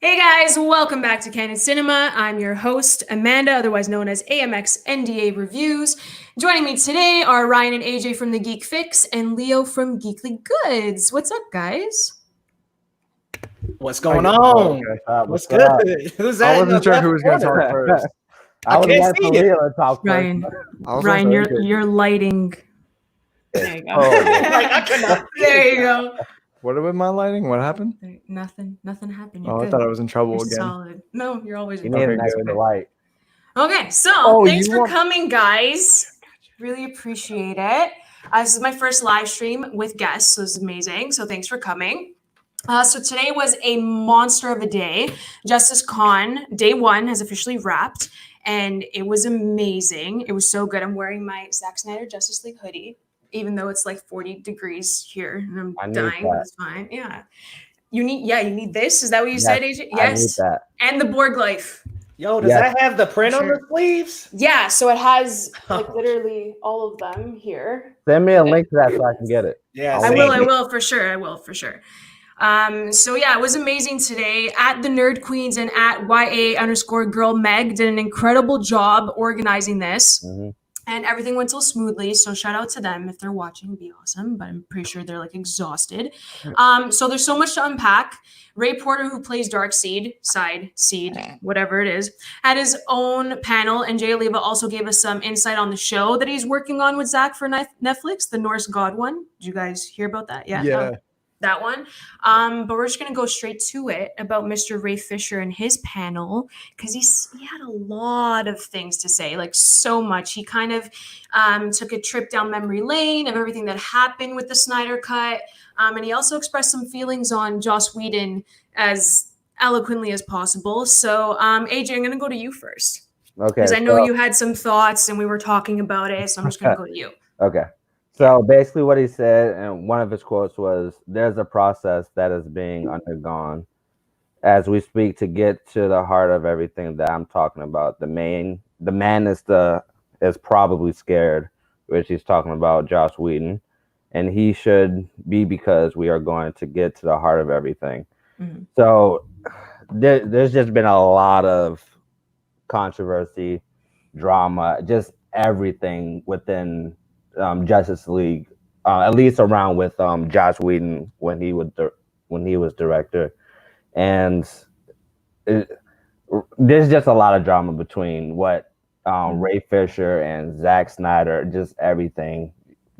Hey guys, welcome back to Canon Cinema. I'm your host, Amanda, otherwise known as AMX NDA Reviews. Joining me today are Ryan and AJ from The Geek Fix and Leo from Geekly Goods. What's up, guys? What's going on? What's good? Who's that? I wasn't sure who was going to talk first. I can't see you. Leo to talk Ryan, first. Ryan, your lighting. There you go. Like, I cannot. There you go. What with my lighting? What happened? Nothing happened. Oh, You're I good. thought I was in trouble You're again. solid. No, you're always You in need trouble. to measure the light. Okay, so thanks for want- coming, guys. Really appreciate it. This is my first live stream with guests, so this is amazing. So thanks for coming. So today was a monster of a day. Justice Con day 1 has officially wrapped, and it was amazing. It was so good. I'm wearing my Zack Snyder Justice League hoodie, even though it's like 40 degrees here, and I'm dying, but it's fine. Yeah. You need this? Is that what you said, AJ? Yes. I need that. And the Borg life. Yo, does that have the print on the sleeves? Yeah, so it has like literally all of them here. Send me a link to that so I can get it. Yeah, I will for sure. So yeah, it was amazing today. At the Nerd Queens and at YA_girl Meg did an incredible job organizing this. Mm-hmm. And everything went so smoothly. So shout out to them. If they're watching, it'd be awesome. But I'm pretty sure they're like exhausted. So there's so much to unpack. Ray Porter, who plays Darkseid, whatever it is, had his own panel. And Jay Oliva also gave us some insight on the show that he's working on with Zach for Netflix, the Norse God one. Did you guys hear about that? Yeah. That one. But we're just going to go straight to it about Mr. Ray Fisher and his panel, because he had a lot of things to say, like so much. He kind of took a trip down memory lane of everything that happened with the Snyder Cut. And he also expressed some feelings on Joss Whedon as eloquently as possible. So, AJ, I'm going to go to you first. Okay. Because I know you had some thoughts and we were talking about it. So I'm just going to go to you. Okay. So basically what he said, and one of his quotes was, "There's a process that is being undergone as we speak to get to the heart of everything that I'm talking about. The man is probably scared," which he's talking about Joss Whedon, "and he should be, because we are going to get to the heart of everything." Mm-hmm. So there's just been a lot of controversy, drama, just everything within Justice League, at least around with Joss Whedon when he was director, and there's just a lot of drama between what Ray Fisher and Zack Snyder, just everything.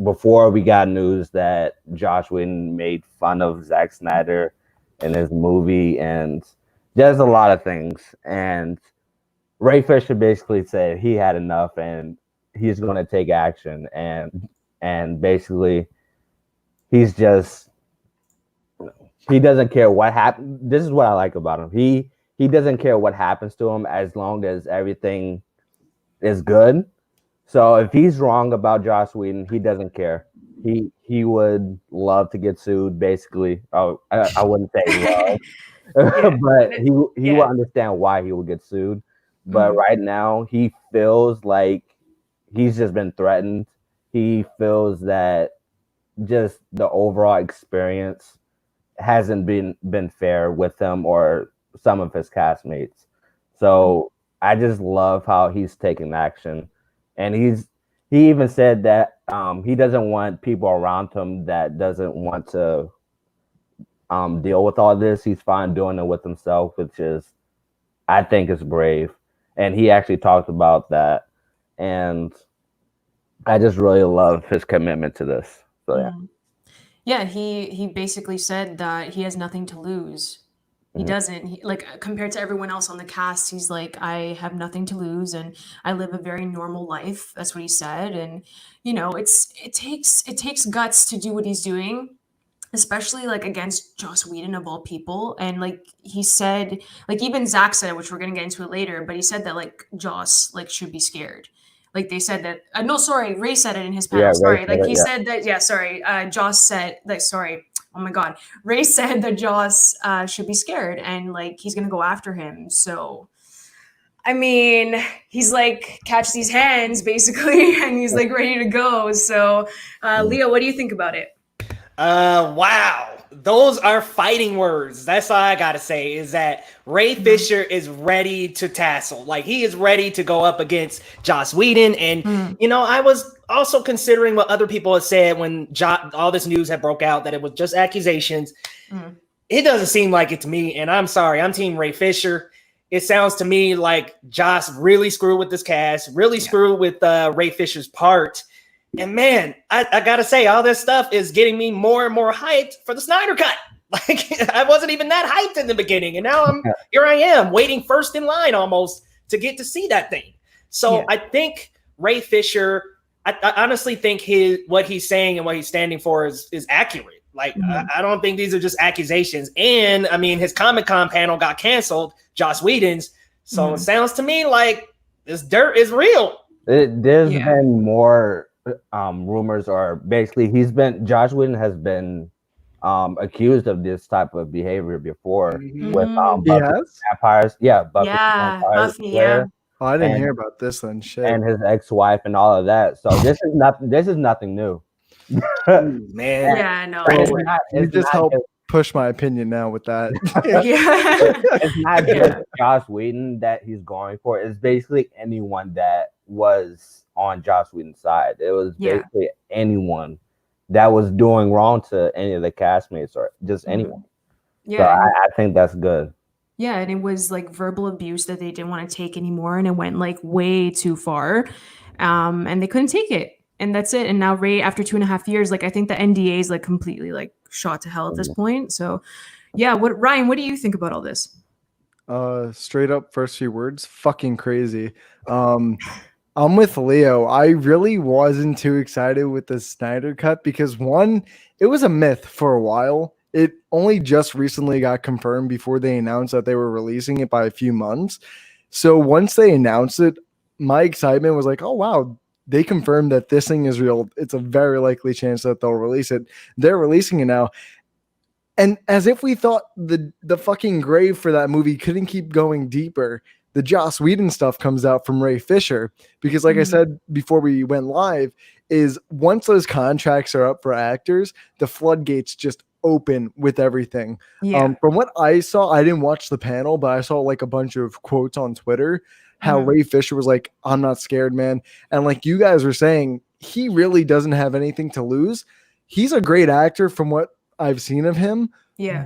Before we got news that Joss Whedon made fun of Zack Snyder in his movie, and there's a lot of things. And Ray Fisher basically said he had enough and he's going to take action, and basically he doesn't care what happens. This is what I like about him. He doesn't care what happens to him as long as everything is good. So if he's wrong about Joss Whedon, he doesn't care. He would love to get sued, basically. Oh, I wouldn't say love, but he will understand why he would get sued. But right now he feels like he's just been threatened. He feels that just the overall experience hasn't been fair with him or some of his castmates. So I just love how he's taking action. And he even said that he doesn't want people around him that doesn't want to deal with all this. He's fine doing it with himself, which is, I think, is brave. And he actually talked about that. And I just really love his commitment to this. So yeah, he basically said that he has nothing to lose. He doesn't, compared to everyone else on the cast, he's like, I have nothing to lose and I live a very normal life. That's what he said. And it takes guts to do what he's doing, especially like against Joss Whedon of all people. And like he said, like even Zach said, which we're gonna get into it later, but he said that like Joss should be scared. Like they said that Ray said it in his panel. Said that Joss said that oh my god, Ray said that Joss should be scared and like he's gonna go after him. So I mean, he's like, catch these hands basically, and he's like ready to go. So Leo, what do you think about it? Wow. those are fighting words. That's all I gotta say is that Ray Fisher is ready to tassel. Like he is ready to go up against Joss Whedon. And I was also considering what other people had said when all this news had broke out that it was just accusations. It doesn't seem like it to me. And I'm sorry, I'm Team Ray Fisher. It sounds to me like Joss really screwed with this cast, really screwed with Ray Fisher's part. And man, I gotta say, all this stuff is getting me more and more hyped for the Snyder Cut. Like I wasn't even that hyped in the beginning, and now here I am waiting first in line almost to get to see that thing. So I think Ray Fisher, I honestly think what he's saying and what he's standing for is accurate. Like I don't think these are just accusations. And I mean, his Comic-Con panel got canceled, Joss Whedon's. So it sounds to me like this dirt is real. There's been more rumors, or basically Josh Whedon has been accused of this type of behavior before with vampires. Buffy, Oh, I didn't hear about this then. Shit. And his ex-wife and all of that. So this is nothing new. Man. Yeah, no. You just helped push my opinion now with that. It's not just Joss Whedon that he's going for. It's basically anyone that was on Joss Whedon's side. It was basically anyone that was doing wrong to any of the castmates or just anyone. Yeah, so I think that's good. Yeah, and it was like verbal abuse that they didn't want to take anymore, and it went like way too far, and they couldn't take it, and that's it. And now Ray, after 2.5 years, like I think the NDA is like completely like shot to hell at this point. So, yeah, Ryan, what do you think about all this? Straight up, first few words, fucking crazy. I'm with Leo. I really wasn't too excited with the Snyder Cut because one, it was a myth for a while. It only just recently got confirmed before they announced that they were releasing it by a few months. So once they announced it, my excitement was like, oh, wow, they confirmed that this thing is real. It's a very likely chance that they'll release it. They're releasing it now. And as if we thought the fucking grave for that movie couldn't keep going deeper, the Joss Whedon stuff comes out from Ray Fisher. Because like I said before we went live, is once those contracts are up for actors, the floodgates just open with everything. From what I saw, I didn't watch the panel, but I saw like a bunch of quotes on Twitter, how Ray Fisher was like, I'm not scared, man. And like you guys were saying, he really doesn't have anything to lose. He's a great actor from what I've seen of him.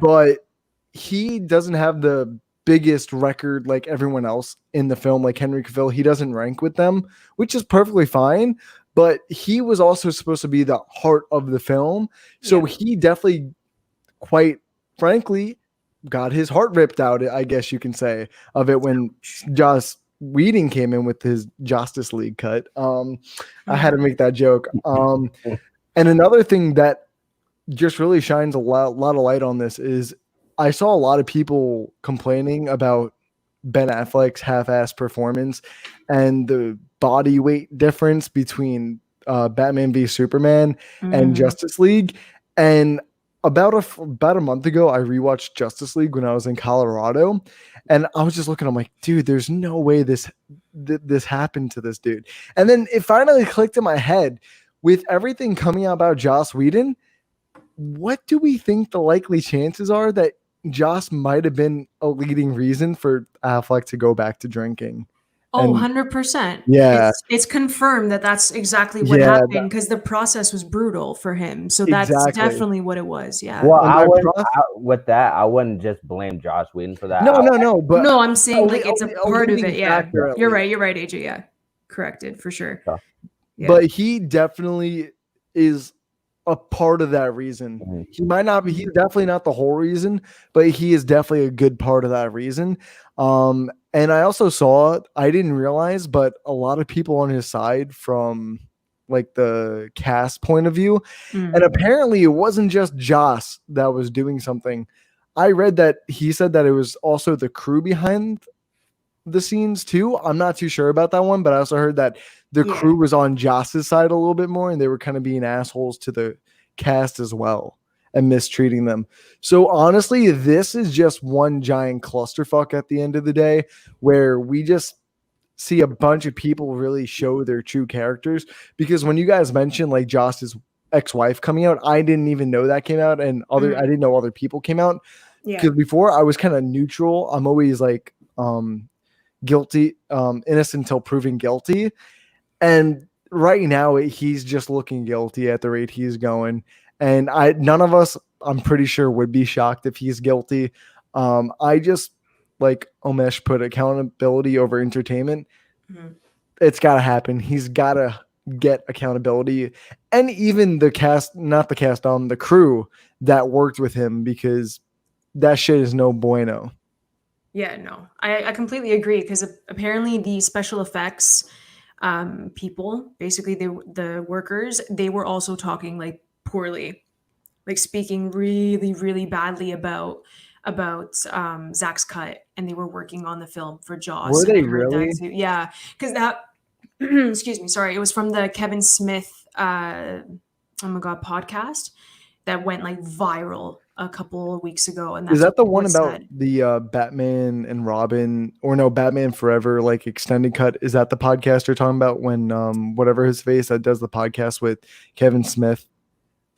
But he doesn't have the biggest record like everyone else in the film, like Henry Cavill. He doesn't rank with them, which is perfectly fine. But he was also supposed to be the heart of the film. So he definitely, quite frankly, got his heart ripped out, I guess you can say, of it when Joss Whedon came in with his Justice League cut. I had to make that joke. And another thing that just really shines a lot of light on this is I saw a lot of people complaining about Ben Affleck's half-assed performance and the body weight difference between Batman v Superman and Justice League. And about a month ago, I rewatched Justice League when I was in Colorado, and I was just looking. I'm like, dude, there's no way this happened to this dude. And then it finally clicked in my head with everything coming out about Joss Whedon. What do we think the likely chances are that Joss might have been a leading reason for Affleck to go back to drinking? Oh, 100%. Yeah. It's confirmed that that's exactly what happened because the process was brutal for him. So that's definitely what it was. Yeah. Well, with that, I wouldn't just blame Joss Whedon for that. No. But no, I'm saying like it's a part of it. Yeah. You're right, AJ. Yeah. Corrected for sure. Yeah. But he definitely is a part of that reason. He might not be, he's definitely not the whole reason, but he is definitely a good part of that reason. And I also saw, I didn't realize, but a lot of people on his side from like the cast point of view. And apparently it wasn't just Joss that was doing something. I read that he said that it was also the crew behind the scenes too. I'm not too sure about that one, but I also heard that the crew was on Joss's side a little bit more, and they were kind of being assholes to the cast as well and mistreating them. So honestly, this is just one giant clusterfuck at the end of the day, where we just see a bunch of people really show their true characters. Because when you guys mentioned like Joss's ex-wife coming out. I didn't even know that came out, and I didn't know other people came out. Yeah. Because before I was kind of neutral. I'm always like guilty, innocent until proven guilty. And right now he's just looking guilty at the rate he's going. And none of us, I'm pretty sure, would be shocked if he's guilty. I just, like Omesh put, accountability over entertainment. Mhm. It's got to happen. He's got to get accountability, and even the the crew that worked with him, because that shit is no bueno. Yeah, no, I completely agree, because apparently the special effects people, basically the workers, they were also talking like poorly, like speaking really, really badly about Zach's cut, and they were working on the film for Jaws. Were and they I heard that really? too. Yeah, because that excuse me, sorry, it was from the Kevin Smith oh my god podcast that went like viral a couple of weeks ago, and that's Is that the what one was about said. the Batman and Robin, or no, Batman Forever, like extended cut? Is that the podcast you're talking about, when whatever his face that does the podcast with Kevin Smith?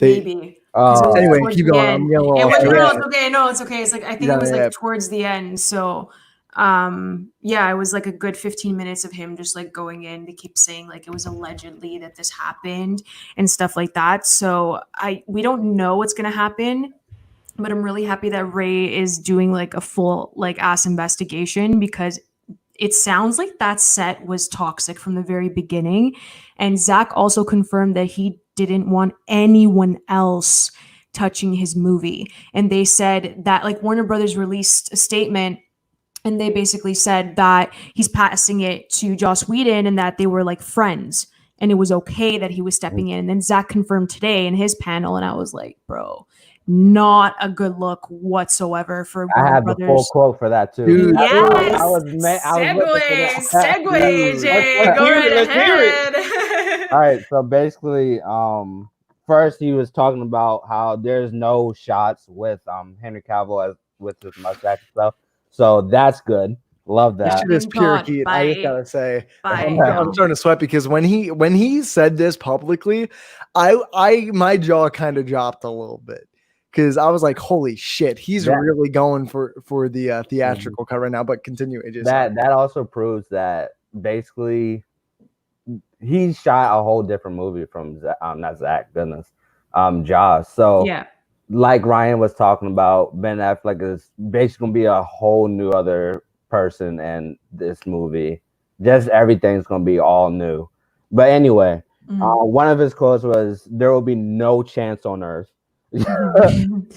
Maybe. 'Cause it was, like, Anyway, towards keep the going. end. I'm getting a little It off was, track. no, it's okay. No, it's okay. It's like, I think it was like Yeah. towards the end. So, yeah, it was like a good 15 minutes of him just like going in to keep saying like it was allegedly that this happened and stuff like that. So we don't know what's gonna happen, but I'm really happy that Ray is doing like a full like ass investigation, because it sounds like that set was toxic from the very beginning. And Zach also confirmed that he didn't want anyone else touching his movie. And they said that, like, Warner Brothers released a statement, and they basically said that he's passing it to Joss Whedon and that they were like friends, and it was okay that he was stepping in. And then Zach confirmed today in his panel, and I was like, bro, not a good look whatsoever for I Warner have the full Brothers. quote for that too. Dude, Yes. I was looking for that. Segue, Dude. Jay. Let's Go hear right it, let's hear it. ahead. All right, so basically, first he was talking about how there's no shots with Henry Cavill with his mustache and stuff. So that's good. Love This that. shit is Thank pure God. heat. I just Bye. gotta say, Bye. I'm starting to sweat, because when he said this publicly, my jaw kind of dropped a little bit, because I was like, holy shit, he's really going for the theatrical cut right now. But continue, AJ. That also proves that basically he shot a whole different movie from not Zach, goodness, Jaws. So Yeah. like Ryan was talking about, Ben Affleck is basically gonna be a whole new other person in this movie. Just everything's gonna be all new. But anyway, one of his quotes was, "There will be no chance on Earth."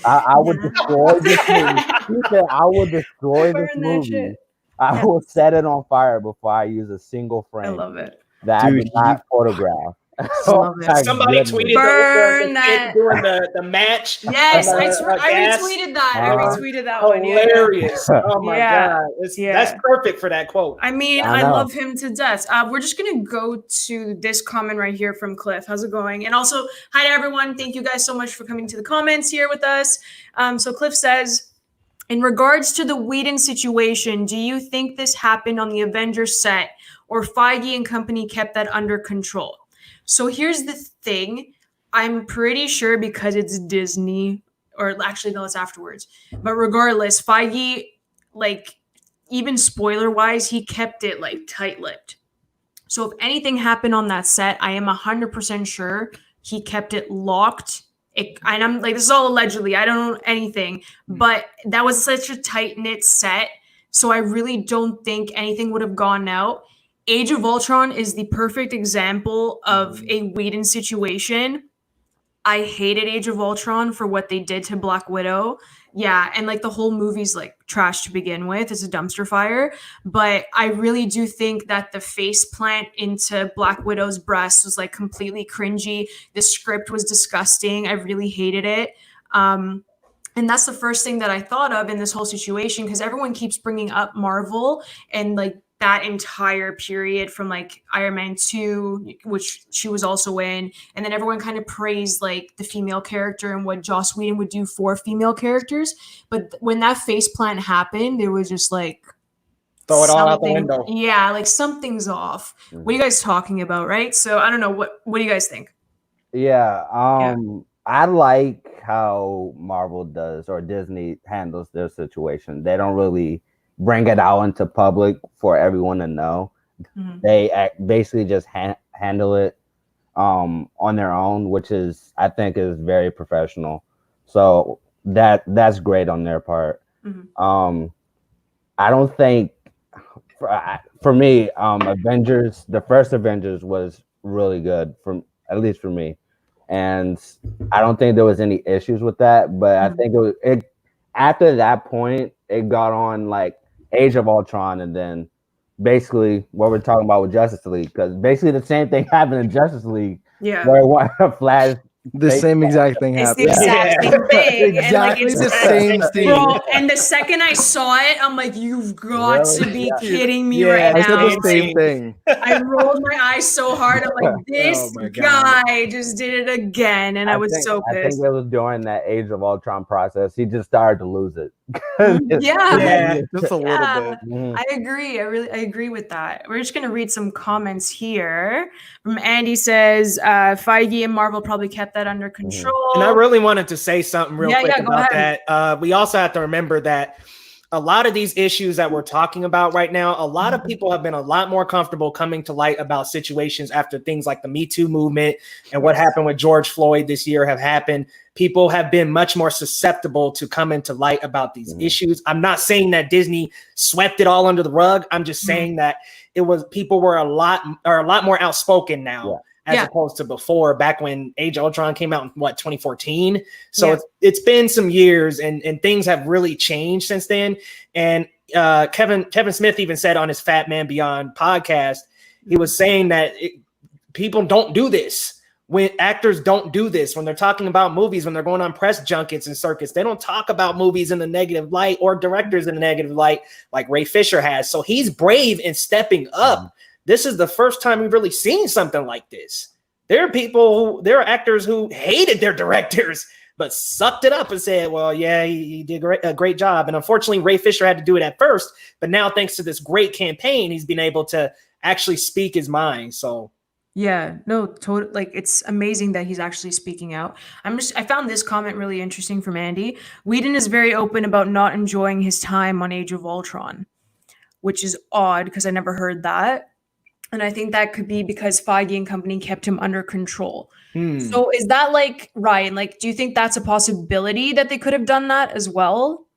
I would destroy this movie. He said, "I will destroy this Burn that movie. shit. I will set it on fire before I use a single I frame love it. that Dude, I did not photograph." Love it. My Somebody goodness. tweeted Burn the that. kid doing the match. Yes, on I the, gas. retweeted that. I retweeted that one. Yeah. Hilarious. Oh my Yeah. god. Yeah. That's perfect for that quote. I mean, I I know. love him to death. We're just going to go to this comment right here from Cliff. How's it going? And also, hi to everyone. Thank you guys so much for coming to the comments here with us. So Cliff says, in regards to the Whedon situation, do you think this happened on the Avengers set, or Feige and company kept that under control? So here's the thing. I'm pretty sure, because it's Disney, or actually, no, it's afterwards. But regardless, Feige, like, even spoiler-wise, he kept it, like, tight-lipped. So if anything happened on that set, I am 100% sure he kept it locked. And I'm like, this is all allegedly. I don't know anything. But that was such a tight-knit set. So I really don't think anything would have gone out. Age of Ultron is the perfect example of a Whedon situation. I hated Age of Ultron for what they did to Black Widow. Yeah, and like the whole movie's like trash to begin with. It's a dumpster fire. But I really do think that the face plant into Black Widow's breast was like completely cringy. The script was disgusting. I really hated it. And that's the first thing that I thought of in this whole situation, because everyone keeps bringing up Marvel and like that entire period from like Iron Man 2, which she was also in. And then everyone kind of praised like the female character and what Joss Whedon would do for female characters. But when that face plant happened, it was just like, Throw it all out the window. Yeah, like something's off. What are you guys talking about, right? So I don't know. What do you guys think? Yeah. Yeah. I like how Marvel does or Disney handles their situation. They don't really bring it out into public for everyone to know. Mhm. They basically just handle it on their own, which is I think is very professional. So that's great on their part. Mhm. I don't think for me, Avengers, the first Avengers was really good from at least for me, and I don't think there was any issues with that. But I Mhm. think it after that point, it got on like Age of Ultron, and then basically what we're talking about with Justice League, because basically the same thing happened in Justice League, Yeah. where Flash. The same exact thing It's the happened. exact Yeah. same thing. And like Exactly it's the same scene. bro, and the second I saw it, I'm like, you've got Really? to be Yeah. kidding me Yeah, right I said now. the same thing. I rolled my eyes so hard. I'm like, this Oh my God. guy just did it again. And I was so I think pissed. it was during that Age of Ultron process. He just started to lose it. Yeah. Yeah. Just a little Yeah, bit. Mhm. I agree. I agree with that. We're just gonna read some comments here. From Andy says, Feige and Marvel probably kept that under control. And I really wanted to say something real quick go about ahead. that. We also have to remember that a lot of these issues that we're talking about right now, a lot of people have been a lot more comfortable coming to light about situations after things like the Me Too movement and what happened with George Floyd this year have happened. People have been much more susceptible to coming to light about these issues. I'm not saying that Disney swept it all under the rug. I'm just saying that it was people were a lot more outspoken now. As opposed to before, back when Age of Ultron came out in 2014. So it's been some years, and things have really changed since then. And Kevin Smith even said on his Fat Man Beyond podcast, he was saying that people don't do this. When actors don't do this, when they're talking about movies, when they're going on press junkets and circuits, they don't talk about movies in the negative light or directors in the negative light like Ray Fisher has. So he's brave in stepping up. This is the first time we've really seen something like this. There are actors who hated their directors, but sucked it up and said, well, yeah, he did a great job. And unfortunately, Ray Fisher had to do it at first, but now thanks to this great campaign, he's been able to actually speak his mind. So Yeah, no, totally. Like it's amazing that he's actually speaking out. I found this comment really interesting from Andy. Whedon is very open about not enjoying his time on Age of Ultron, which is odd because I never heard that. And I think that could be because Feige and company kept him under control. So is that like Ryan? Like, do you think that's a possibility that they could have done that as well?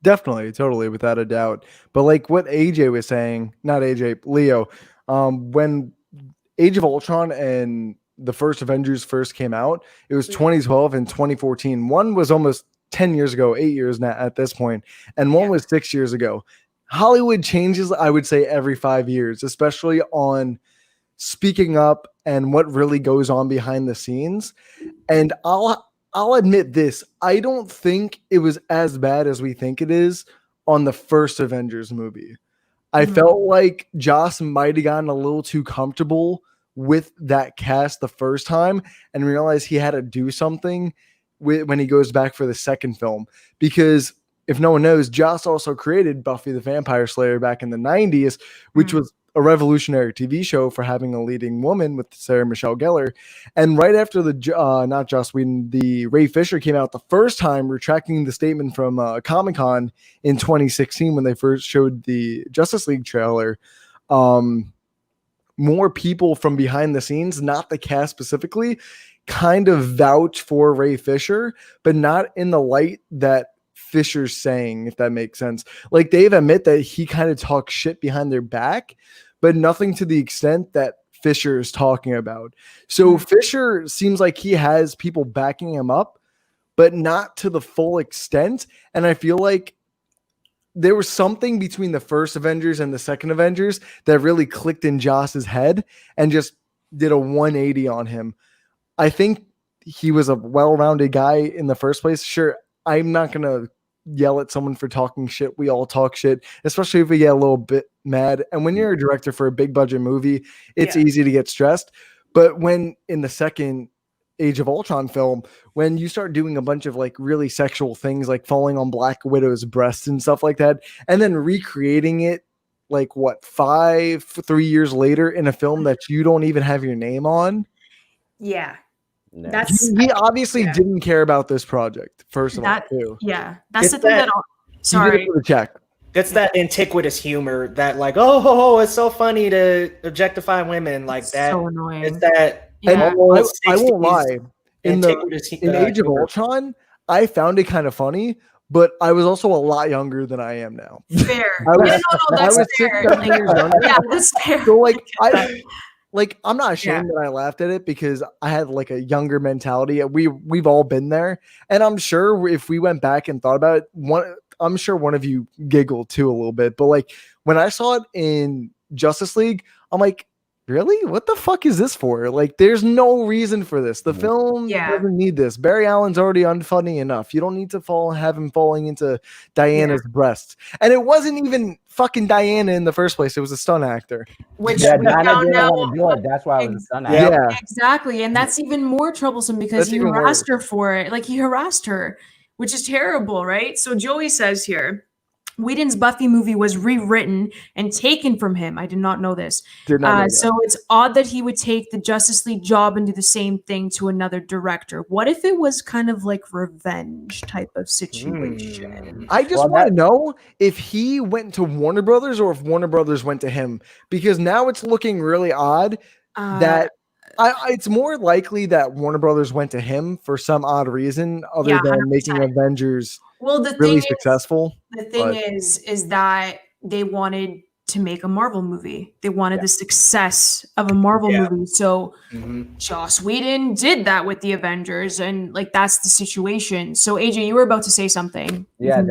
Definitely, totally, without a doubt. But like what AJ was saying, not AJ, Leo, when Age of Ultron and the first Avengers first came out, it was 2012 and 2014. One was almost 10 years ago, 8 years now at this point, and one was 6 years ago. Hollywood changes, I would say, every 5 years, especially on speaking up and what really goes on behind the scenes. And I'll admit this, I don't think it was as bad as we think it is on the first Avengers movie. I felt like Joss might have gotten a little too comfortable with that cast the first time and realized he had to do something when he goes back for the second film. Because if no one knows, Joss also created Buffy the Vampire Slayer back in the 90s, which was a revolutionary TV show for having a leading woman with Sarah Michelle Gellar. And right after not Joss Whedon, the Ray Fisher came out the first time, retracting the statement from Comic-Con in 2016 when they first showed the Justice League trailer. More people from behind the scenes, not the cast specifically, kind of vouch for Ray Fisher, but not in the light that Fisher's saying, if that makes sense. Like, they admit that he kind of talks shit behind their back, but nothing to the extent that Fisher is talking about. So Fisher seems like he has people backing him up, but not to the full extent. And I feel like there was something between the first Avengers and the second Avengers that really clicked in Joss's head and just did a 180 on him. I think he was a well-rounded guy in the first place. Sure, I'm not going to yell at someone for talking shit. We all talk shit, especially if we get a little bit mad. And when you're a director for a big budget movie, it's easy to get stressed. But when in the second Age of Ultron film, when you start doing a bunch of like really sexual things, like falling on Black Widow's breasts and stuff like that, and then recreating it like 3 years later in a film that you don't even have your name on. Yeah. Yeah. That's He obviously yeah. didn't care about this project, first of all, that. too. Yeah, that's It's the thing that- that. He did it Sorry. for the check. It's that antiquitous humor that like, oh, it's so funny to objectify women like It's that. so annoying. It's that And Yeah. I won't lie. antiquitous In Age of humor. Ultron, I found it kind of funny, but I was also a lot younger than I am now. Fair. I was- no, that's I was fair. 6, 7 years younger. Yeah, that's fair. So like I get that. I'm not ashamed that I laughed at it because I had like a younger mentality. We've all been there, and I'm sure if we went back and thought about it, I'm sure one of you giggled too a little bit. But like when I saw it in Justice League, I'm like, really? What the fuck is this for? Like, there's no reason for this. The film doesn't need this. Barry Allen's already unfunny enough. You don't need to have him falling into Diana's breasts. And it wasn't even fucking Diana in the first place. It was a stunt actor. Which Yeah, we Diana found didn't out. want to do it. That's why I was done. Yeah. Exactly. And that's even more troublesome because That's he even harassed her for it. Like he harassed her, which is terrible, right? So Joey says here, Whedon's Buffy movie was rewritten and taken from him. I did not know this. Did not know that. So it's odd that he would take the Justice League job and do the same thing to another director. What if it was kind of like revenge type of situation? I just want to know if he went to Warner Brothers or if Warner Brothers went to him, because now it's looking really odd that it's more likely that Warner Brothers went to him for some odd reason other than making Avengers really successful. The thing is that they wanted to make a Marvel movie. They wanted the success of a Marvel movie. So Joss Whedon did that with the Avengers, and like that's the situation. So AJ, you were about to say something. Yeah,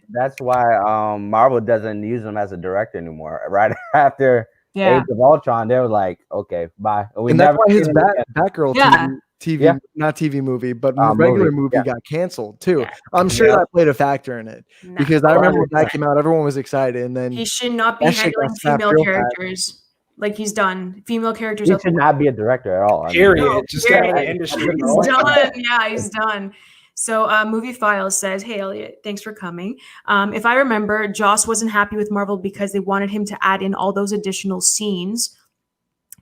that's why Marvel doesn't use him as a director anymore. Right after Age of Ultron, they were like, okay, bye. And that's why his Batgirl TV, not TV movie, but regular movie got canceled too. Yeah. I'm sure that played a factor in it because I remember when that came out, everyone was excited, and then he should not be handling female characters like he's done. Female characters. He should not be a director at all. Period. Just get out of the industry. He's done. Yeah, he's done. So Movie Files says, hey, Elliot, thanks for coming. If I remember, Joss wasn't happy with Marvel because they wanted him to add in all those additional scenes.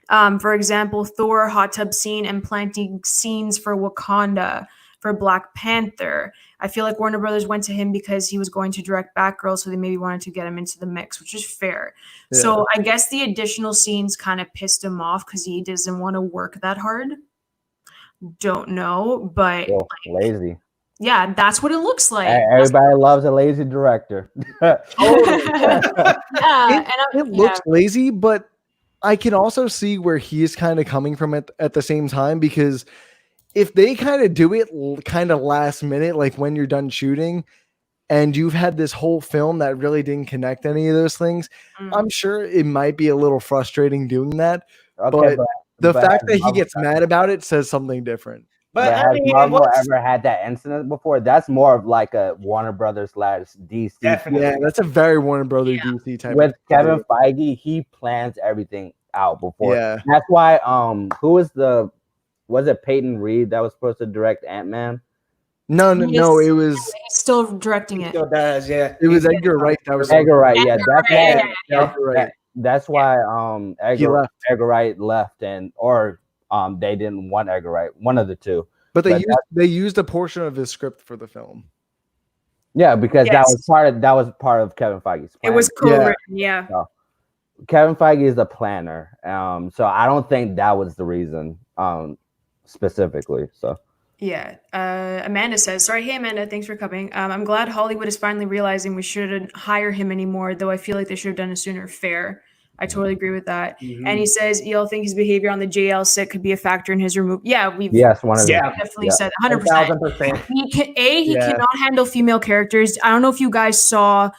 For example, Thor hot tub scene and planting scenes for Wakanda, for Black Panther. I feel like Warner Brothers went to him because he was going to direct Batgirl, so they maybe wanted to get him into the mix, which is fair. Yeah. So I guess the additional scenes kind of pissed him off because he doesn't want to work that hard. Don't know, but lazy. Yeah, that's what it looks like. Everybody loves a lazy director. It looks lazy, but I can also see where he's kind of coming from it at the same time, because if they kind of do it kind of last minute, like when you're done shooting and you've had this whole film that really didn't connect any of those things, I'm sure it might be a little frustrating doing that. Okay, but the fact that he gets mad about it says something different. But has Marvel ever had that incident before? That's more of like a Warner Brothers / DC. Definitely. Yeah, that's a very Warner Brothers DC type. With Kevin Feige, he plans everything out before. Yeah, that's why. Was it Peyton Reed that was supposed to direct Ant-Man? No, it was. He's still directing it. Still does, yeah. It was Edgar Wright that was. Edgar Wright, yeah. That's why Edgar Wright left, they didn't want Edgar Wright, one of the two. But they used a portion of his script for the film. Yeah, because that was part of Kevin Feige's plan. It was co-written, yeah. So, Kevin Feige is a planner, so I don't think that was the reason specifically. So yeah, Amanda says, sorry, hey Amanda, thanks for coming. I'm glad Hollywood is finally realizing we shouldn't hire him anymore, though I feel like they should have done it sooner. Fair. I totally agree with that. Mm-hmm. And he says, y'all think his behavior on the JL set could be a factor in his removal? Yeah, definitely said 100%. He cannot handle female characters. I don't know if you guys saw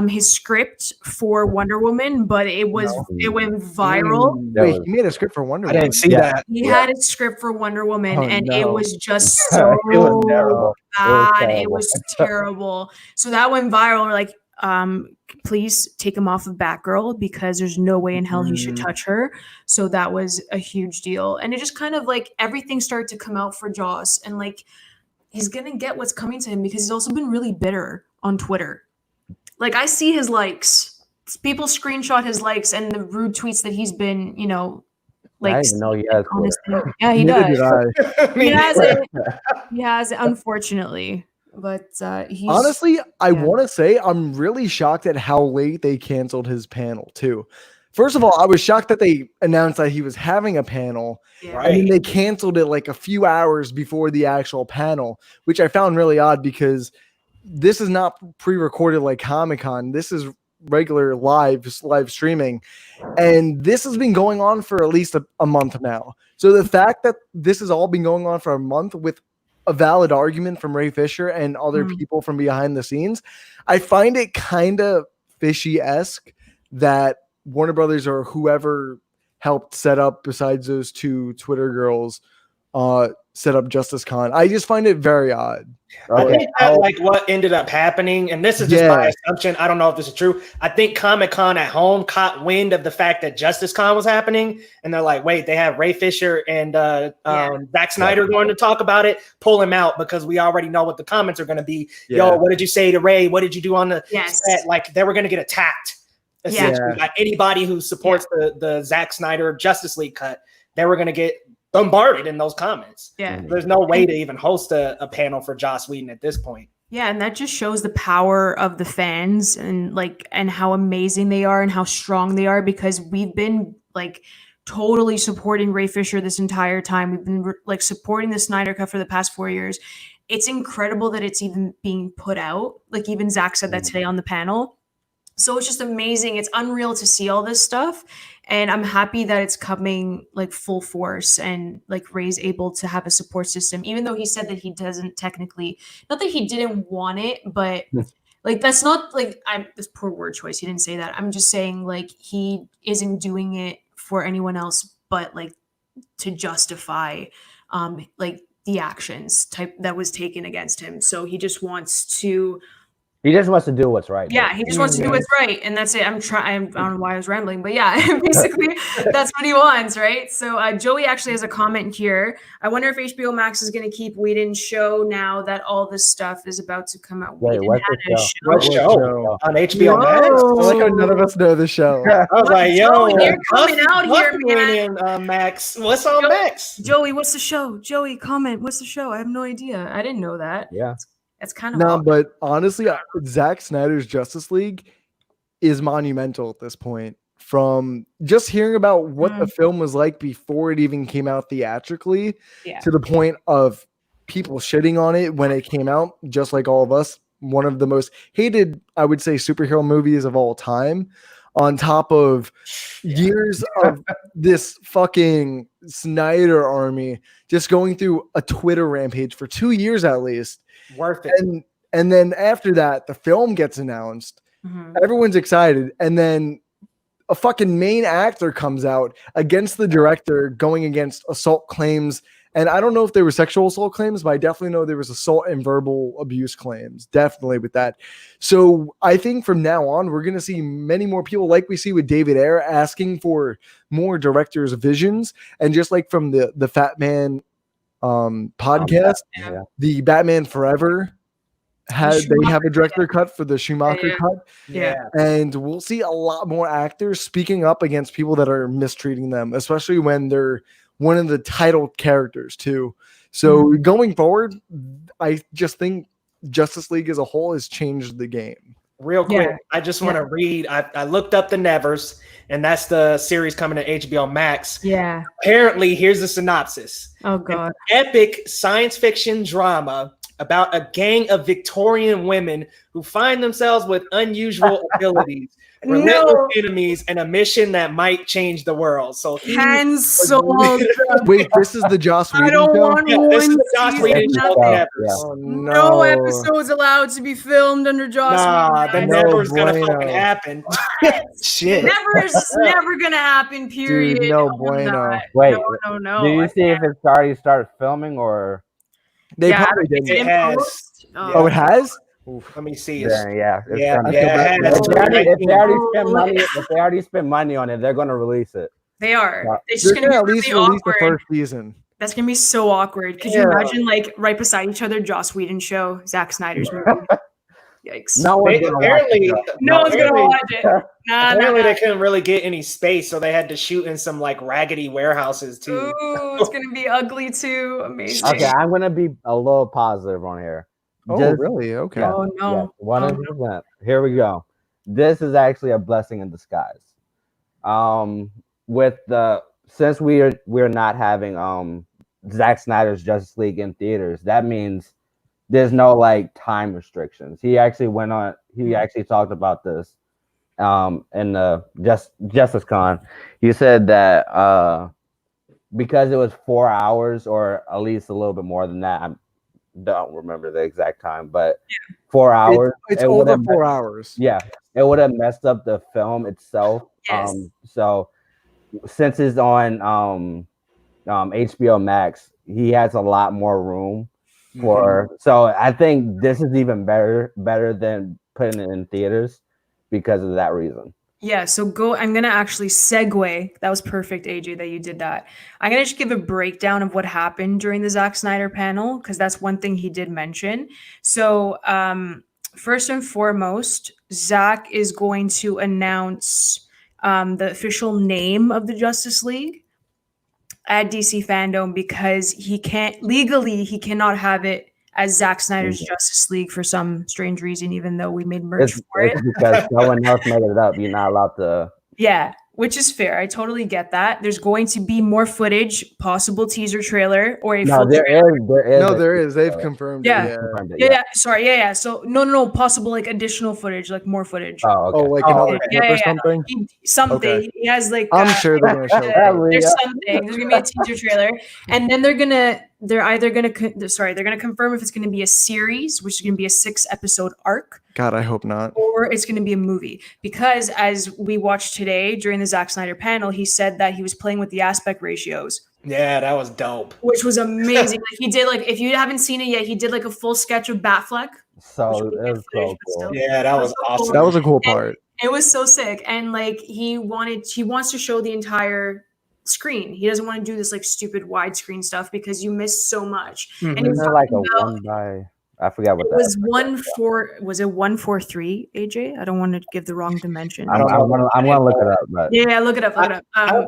his script for Wonder Woman, but it went viral. Wait, he made a script for Wonder Woman. I didn't see that. He had a script for Wonder Woman, it was just so it was terrible. bad. It was terrible. So that went viral. We're like, please take him off of Batgirl because there's no way in hell he should touch her. So that was a huge deal. And it just kind of like everything started to come out for Joss, and like he's gonna get what's coming to him because he's also been really bitter on Twitter. Like I see his likes. People screenshot his likes and the rude tweets that he's been, Like, I didn't even know he has Twitter. honestly, yeah, he Neither does. did I. He has it. He has it, unfortunately. But he's Honestly, I yeah. want to say I'm really shocked at how late they canceled his panel too. First of all, I was shocked that they announced that he was having a panel, Yeah. and then Right. they canceled it like a few hours before the actual panel, which I found really odd because this is not pre-recorded like Comic-Con. This is regular live streaming, and this has been going on for at least a month now. So the fact that this has all been going on for a month with a valid argument from Ray Fisher and other people from behind the scenes, I find it kind of fishy-esque that Warner Brothers or whoever helped set up, besides those two Twitter girls, set up Justice Con. I just find it very odd. I think that like what ended up happening, and this is just my assumption. I don't know if this is true. I think Comic-Con at home caught wind of the fact that Justice Con was happening, and they're like, "Wait, they have Ray Fisher and Zack Snyder going to talk about it. Pull him out because we already know what the comments are going to be. Yeah. Yo, what did you say to Ray? What did you do on the Yes. set? Like they were going to get attacked. Essentially, like anybody who supports the Zack Snyder Justice League cut, they were going to get bombarded in those comments. Yeah. There's no way to even host a panel for Joss Whedon at this point. Yeah, and that just shows the power of the fans and how amazing they are and how strong they are, because we've been like totally supporting Ray Fisher this entire time. We've been like supporting the Snyder Cut for the past 4 years. It's incredible that it's even being put out. Like even Zach said that today on the panel. So it's just amazing. It's unreal to see all this stuff. And I'm happy that it's coming like full force and like Ray's able to have a support system, even though he said that he doesn't technically, not that he didn't want it, but like, that's not like this poor word choice. He didn't say that. I'm just saying like, he isn't doing it for anyone else, but like to justify like the actions that was taken against him. So he just wants to, he just wants to do what's right. Yeah, he just wants to do what's right, and that's it. I don't know why I was rambling, but yeah, basically that's what he wants, right? So Joey actually has a comment here. I wonder if HBO Max is going to keep Whedon's show now that all this stuff is about to come out. Wait, what's the show? What show? On HBO Max? I like how none of us know the show. I was like, yo, you're coming out here, man. Max. What's on Max? Joey, what's the show? Joey, comment. What's the show? I have no idea. I didn't know that. Yeah. It's kind of but honestly, Zack Snyder's Justice League is monumental at this point. From just hearing about what the film was like before it even came out theatrically, to the point of people shitting on it when it came out, just like all of us, one of the most hated, I would say, superhero movies of all time, on top of years of this fucking Snyder army just going through a Twitter rampage for 2 years at least. Worth it. And then after that, the film gets announced. Everyone's excited. And then a fucking main actor comes out against the director, going against assault claims. And I don't know if there were sexual assault claims, but I definitely know there was assault and verbal abuse claims. Definitely with that. So I think from now on, we're going to see many more people, like we see with David Ayer, asking for more directors' visions. And just like from the Fat Man podcast, the Batman Forever they have a director cut for the Schumacher cut. And we'll see a lot more actors speaking up against people that are mistreating them, especially when they're one of the title characters too. So going forward, I just think Justice League as a whole has changed the game. Real quick, I just want to read. I looked up the Nevers, and that's the series coming to HBO Max. Yeah. Apparently, here's the synopsis. Oh God. An epic science fiction drama about a gang of Victorian women who find themselves with unusual abilities, relentless enemies, and a mission that might change the world. So hands sold. Wait, this is the Joss Whedon I don't show? want this is one the Joss Whedon show. Oh, no episodes allowed to be filmed under Joss Whedon. The Never's gonna fucking happen. Shit. Never is never gonna happen, period. Dude, no bueno. Wait, no. Did you see if it's already started filming or? They probably did. It has. Oh, it has? Let me see. If they already spent money on it, they're gonna release it. They are. It's They're just gonna gonna at be least really release the awkward. first season. That's gonna be so awkward. Could you imagine like right beside each other, Joss Whedon show, Zack Snyder's movie? Yikes. No one's gonna watch Apparently, it. No one's gonna watch it. Nah, apparently nah. they couldn't really get any space, so they had to shoot in some like raggedy warehouses too. Ooh, it's gonna be ugly too. Amazing. Okay, I'm gonna be a little positive on here. Oh, Just- really? Okay. Yeah, Oh no. yeah, 100%. Here we go. This is actually a blessing in disguise. With the since we're not having Zack Snyder's Justice League in theaters, that means there's no like time restrictions. He actually went on. He actually talked about this in the Justice Con. He said that because it was 4 hours or at least a little bit more than that. I don't remember the exact time, but 4 hours. It's it over would've 4 hours. Yeah, it would have messed up the film itself. Yes. So since it's on HBO Max, he has a lot more room for. So I think this is even better than putting it in theaters because of that reason. Yeah, so I'm gonna actually segue. That was perfect, AJ, that you did that. I'm gonna just give a breakdown of what happened during the Zack Snyder panel, because that's one thing he did mention. So first and foremost, Zack is going to announce the official name of the Justice League at DC Fandom, because he cannot have it as Zack Snyder's Justice League for some strange reason, even though we made merch for it. It's because someone else made it up. You're not allowed to. Yeah, which is fair. I totally get that. There's going to be more footage, possible teaser trailer, or a No, full there is. No, there is. They've confirmed Yeah. it. Yeah, yeah. Sorry, yeah, yeah. So no, possible like additional footage, like more footage. Oh, okay. Oh, like another yeah, clip or yeah. something? Something. Okay. He has like. I'm sure they're going to show that. There's something. There's gonna be a teaser trailer, and then they're gonna confirm if it's gonna be a series, which is gonna be a 6-episode arc, God, I hope not. or it's going to be a movie. Because as we watched today during the Zack Snyder panel, he said that he was playing with the aspect ratios, Yeah, that was dope. which was amazing. Like he did, like if you haven't seen it yet, he did like a full sketch of Batfleck. So Which it we was get so footage, but cool. still. Yeah, that was awesome. That was a cool part. It was so sick, and like he wants to show the entire screen. He doesn't want to do this like stupid widescreen stuff because you miss so much. And he was Isn't it like a talking about- 1 by? I forgot what It that was 143, AJ? I don't want to give the wrong dimension. I'm gonna look it up, but Yeah, look it up. Look it up. I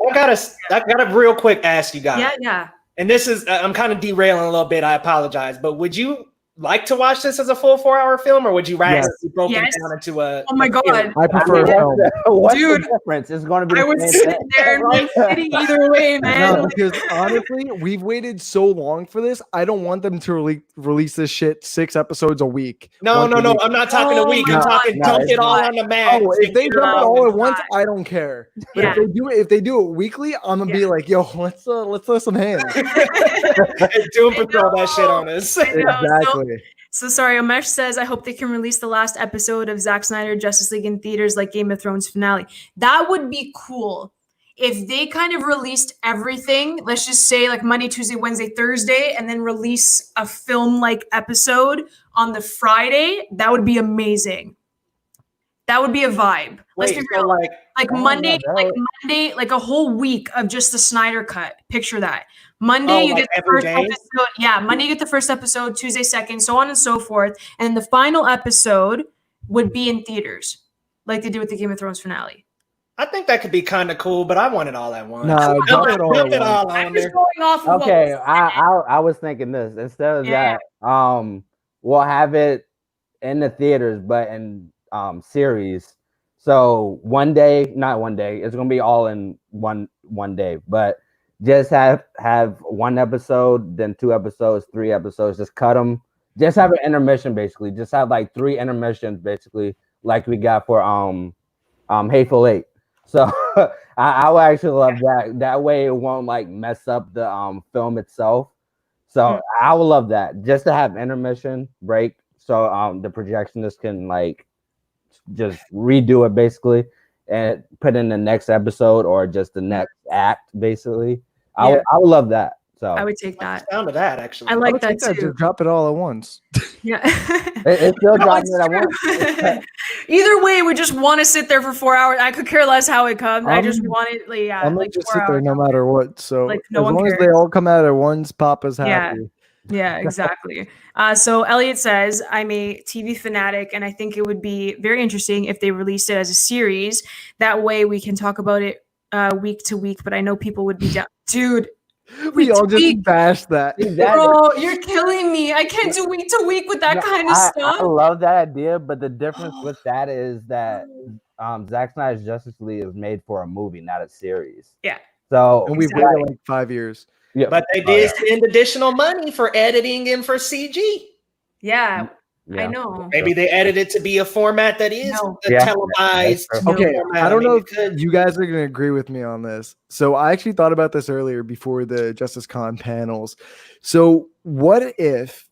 gotta real quick ask you guys. Yeah. And this is I'm kind of derailing a little bit. I apologize, but would you like to watch this as a full 4-hour film, or would you rather Yes. be broken Yes. down into a? Oh my god. I prefer film. what's Dude, the difference? It's going to be. I the would same sit thing. there and like sitting either way, man. No, Like, because honestly, we've waited so long for this. I don't want them to release this shit 6 episodes a week. No. Once a week. I'm not talking a Oh week. my I'm God. talking No, dump it's it all not. on the mat. Oh, if they dump it all at once, God. I don't care. But Yeah. if they do it weekly, I'm gonna be Yeah. like, yo, let's throw some hands. Doom Patrol that shit on us. I know. Exactly. So sorry, Omesh says, I hope they can release the last episode of Zack Snyder Justice League in theaters like Game of Thrones finale. That would be cool. If they kind of released everything, let's just say like Monday, Tuesday, Wednesday, Thursday, and then release a film-like episode on the Friday, that would be amazing. That would be a vibe. Let's Wait, be so real. like, Like Oh, Monday, no, that like a whole week of just the Snyder cut. Picture that. Monday, you like get the every first day? episode. Yeah, Monday you get the first episode, Tuesday second, so on and so forth. And the final episode would be in theaters, like they did with the Game of Thrones finale. I think that could be kind of cool, but I want it all at once. Nah, drop it all Dump at it once. all I'm on just there. going off of Okay, what was I was thinking this instead of Yeah. that. We'll have it in the theaters, but in series. So not one day. It's gonna be all in one day, but just have 1 episode, then 2 episodes, 3 episodes. Just cut them. Just have an intermission, basically. Just have like 3 intermissions, basically, like we got for Hateful Eight. So I would actually love that. That way it won't like mess up the film itself. So I would love that. Just to have intermission break, so the projectionist can like just redo it basically and put in the next episode or just the next act, basically. I would love that. So I would take that. Sound of that actually. I I like would that think that too. just drop it all at once. Yeah. it's still No, dropping it's it at once. true. Either way, we just want to sit there for 4 hours. I could care less how it comes. I just want it, I'm gonna like just 4 sit there hours. no matter what. So Like, no as one long as they cares. all come out at once, Papa's Yeah. happy. Yeah, exactly. So Elliot says, I'm a TV fanatic, and I think it would be very interesting if they released it as a series. That way we can talk about it week to week, but I know people would be down. Dude, We week all to just week. bashed that. Bro, you're killing me. I can't do week to week with that No, kind of I stuff. love that idea, but the difference with that is that Zack Snyder's Justice League is made for a movie, not a series. Yeah. So And we've waited like 5 years. yeah, But they did spend additional money for editing and for CG. Yeah, yeah. I know. Maybe they edited to be a format that is No. a Yeah, televised. that's true. Okay, format. I don't know mean, if you guys are going to agree with me on this. So I actually thought about this earlier before the Justice Con panels. So what if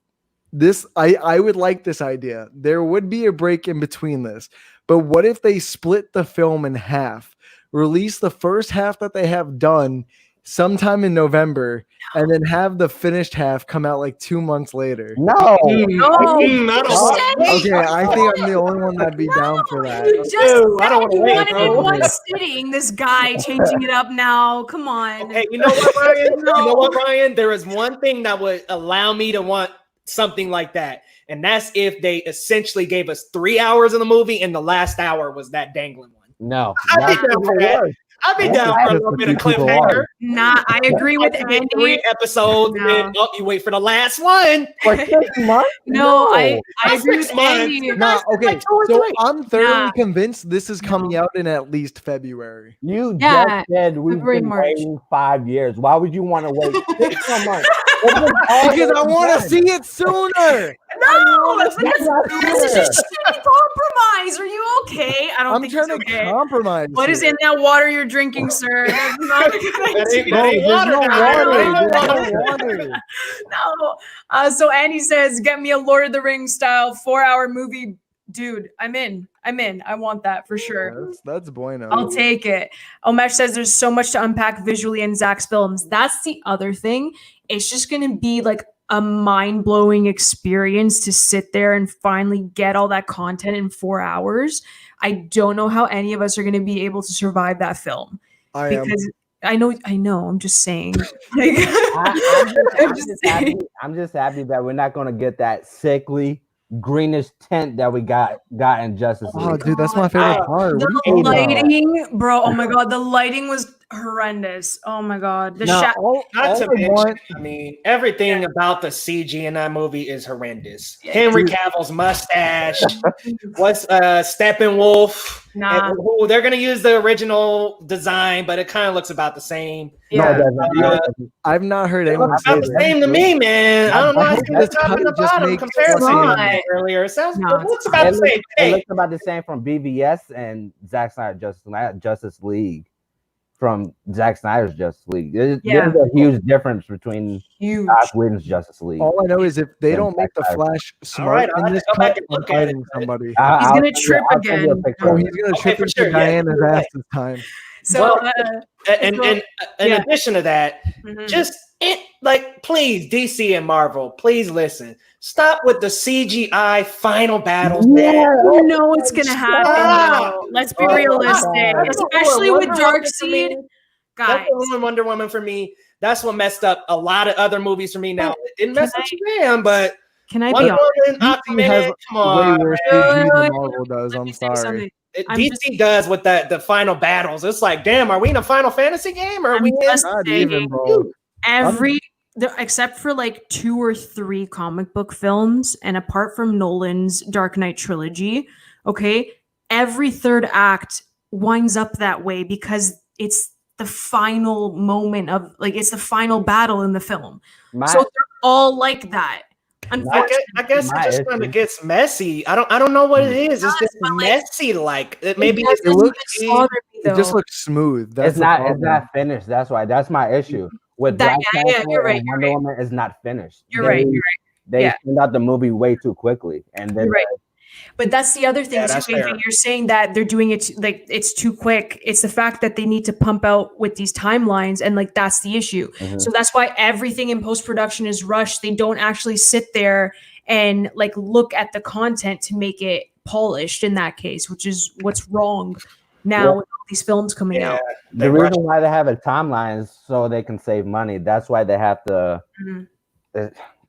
this, I would like this idea. There would be a break in between this, but what if they split the film in half, release the first half that they have done sometime in November, and then have the finished half come out like 2 months later? No. No, I don't want to wait. Okay, I think I'm the only one that'd be down for that. You just Dude, I don't said wanna you wait, wanted it in bro. one sitting. This guy changing it up now. Come on. Okay, you know what, Ryan? You know what, Ryan? There is one thing that would allow me to want something like that, and that's if they essentially gave us 3 hours of the movie, and the last hour was that dangling one. No. I'd be down for that. I'd be down for a little bit of cliffhanger. Nah, I agree with You get Andy. 3 episodes, and then you wait for the last one. For 6 months? No, I That's agree 6 with months. Andy. Nah, okay, like 2 or so 3. I'm thoroughly Nah. convinced this is coming out in at least February. You Yeah, just said we've February, been March. waiting 5 years. Why would you want to wait 6 more months? Because I want to see it sooner. No, that's not just a shitty compromise. Are you okay? I don't I'm think trying it's to okay. compromise. What is here. in that water you're drinking, sir? That's not a good That ain't- idea. that ain't There's water, no guys. water. There ain't no There's no water. water. No. So Andy says, get me a Lord of the Rings style 4-hour movie. Dude, I'm in. I want that for sure. That's bueno. I'll take it. Omesh says there's so much to unpack visually in Zach's films. That's the other thing. It's just going to be like a mind-blowing experience to sit there and finally get all that content in 4 hours. I don't know how any of us are going to be able to survive that film. I am. Because I know, I'm just saying. Like, I'm just happy that we're not going to get that sickly greenish tint that we got in Justice League. Oh, dude, that's my favorite part. What are you The talking about? lighting, bro. Oh my god, the lighting was horrendous. Oh my god, the Nah, shot. Not to all I mention, want- I mean, everything about the CG in that movie is horrendous. Henry Cavill's mustache, what's Steppenwolf? Nah. And, they're gonna use the original design, but it kind of looks about the same. Yeah. I've not heard It anyone looks say about the that. same to me, man. I don't know. I I see think the this top cut and the just bottom makes comparison sense. earlier. It sounds No, it looks about It the looks, same it thing. looks about the same from BVS and Zack Snyder Justice League from Zack Snyder's Justice League. There's a huge difference between Huge. Joss Whedon's Justice League. All I know is if they Yeah, don't make the Zack Snyder. Flash All smart right, I'll in have this to go back cut, and I'm look at it. fighting somebody. He's I'll gonna send you- trip I'll send you a again. picture Oh, of he's it. gonna Okay, trip for into sure, yeah, Diana's you're ass right. this time. So, Well, And in Yeah. addition to that, mhm. just please, DC and Marvel, please listen. Stop with the CGI final battles. man. you know it's gonna happen. Stop. Though. Let's be Oh, realistic, That's what especially ruined with Wonder Woman for me. Darkseid. Guys, That's what ruined Wonder Woman for me. That's what messed up a lot of other movies for me. Now it didn't mess Can up Shazam, but can I be Wonder honest? Woman, DC has Aquaman, come on. Way worse man. CG than Marvel does. Let I'm me say sorry. something. I'm DC does with the final battles. It's like, damn, are we in a Final Fantasy game or are I'm we in? just Not saying, even, bro. except for like 2 or 3 comic book films, and apart from Nolan's Dark Knight trilogy, okay, every third act winds up that way because it's the final moment of it's the final battle in the film. So they're all like that. Unfortunately, I guess My it just kind issue. of gets messy. I don't know what it is. It's just messy. Like maybe it it's doesn't looks- even bother me, It just though. looks smooth. That's It's the not problem. finished. That's my issue. With That- Black yeah, Panther you're right, and you're Wonder right. Woman is not finished. You're right. They Yeah. send out the movie way too quickly, and then You're right. But that's the other thing Yeah, too. that's Adrian. fair. You're saying that they're doing it it's too quick. It's the fact that they need to pump out with these timelines, and that's the issue. Mhm. So that's why everything in post production is rushed. They don't actually sit there and look at the content to make it polished. In that case, which is what's wrong now Yeah. with all these films coming Yeah, out. they the rush. reason why they have a timeline is so they can save money. That's why they have to. Mhm.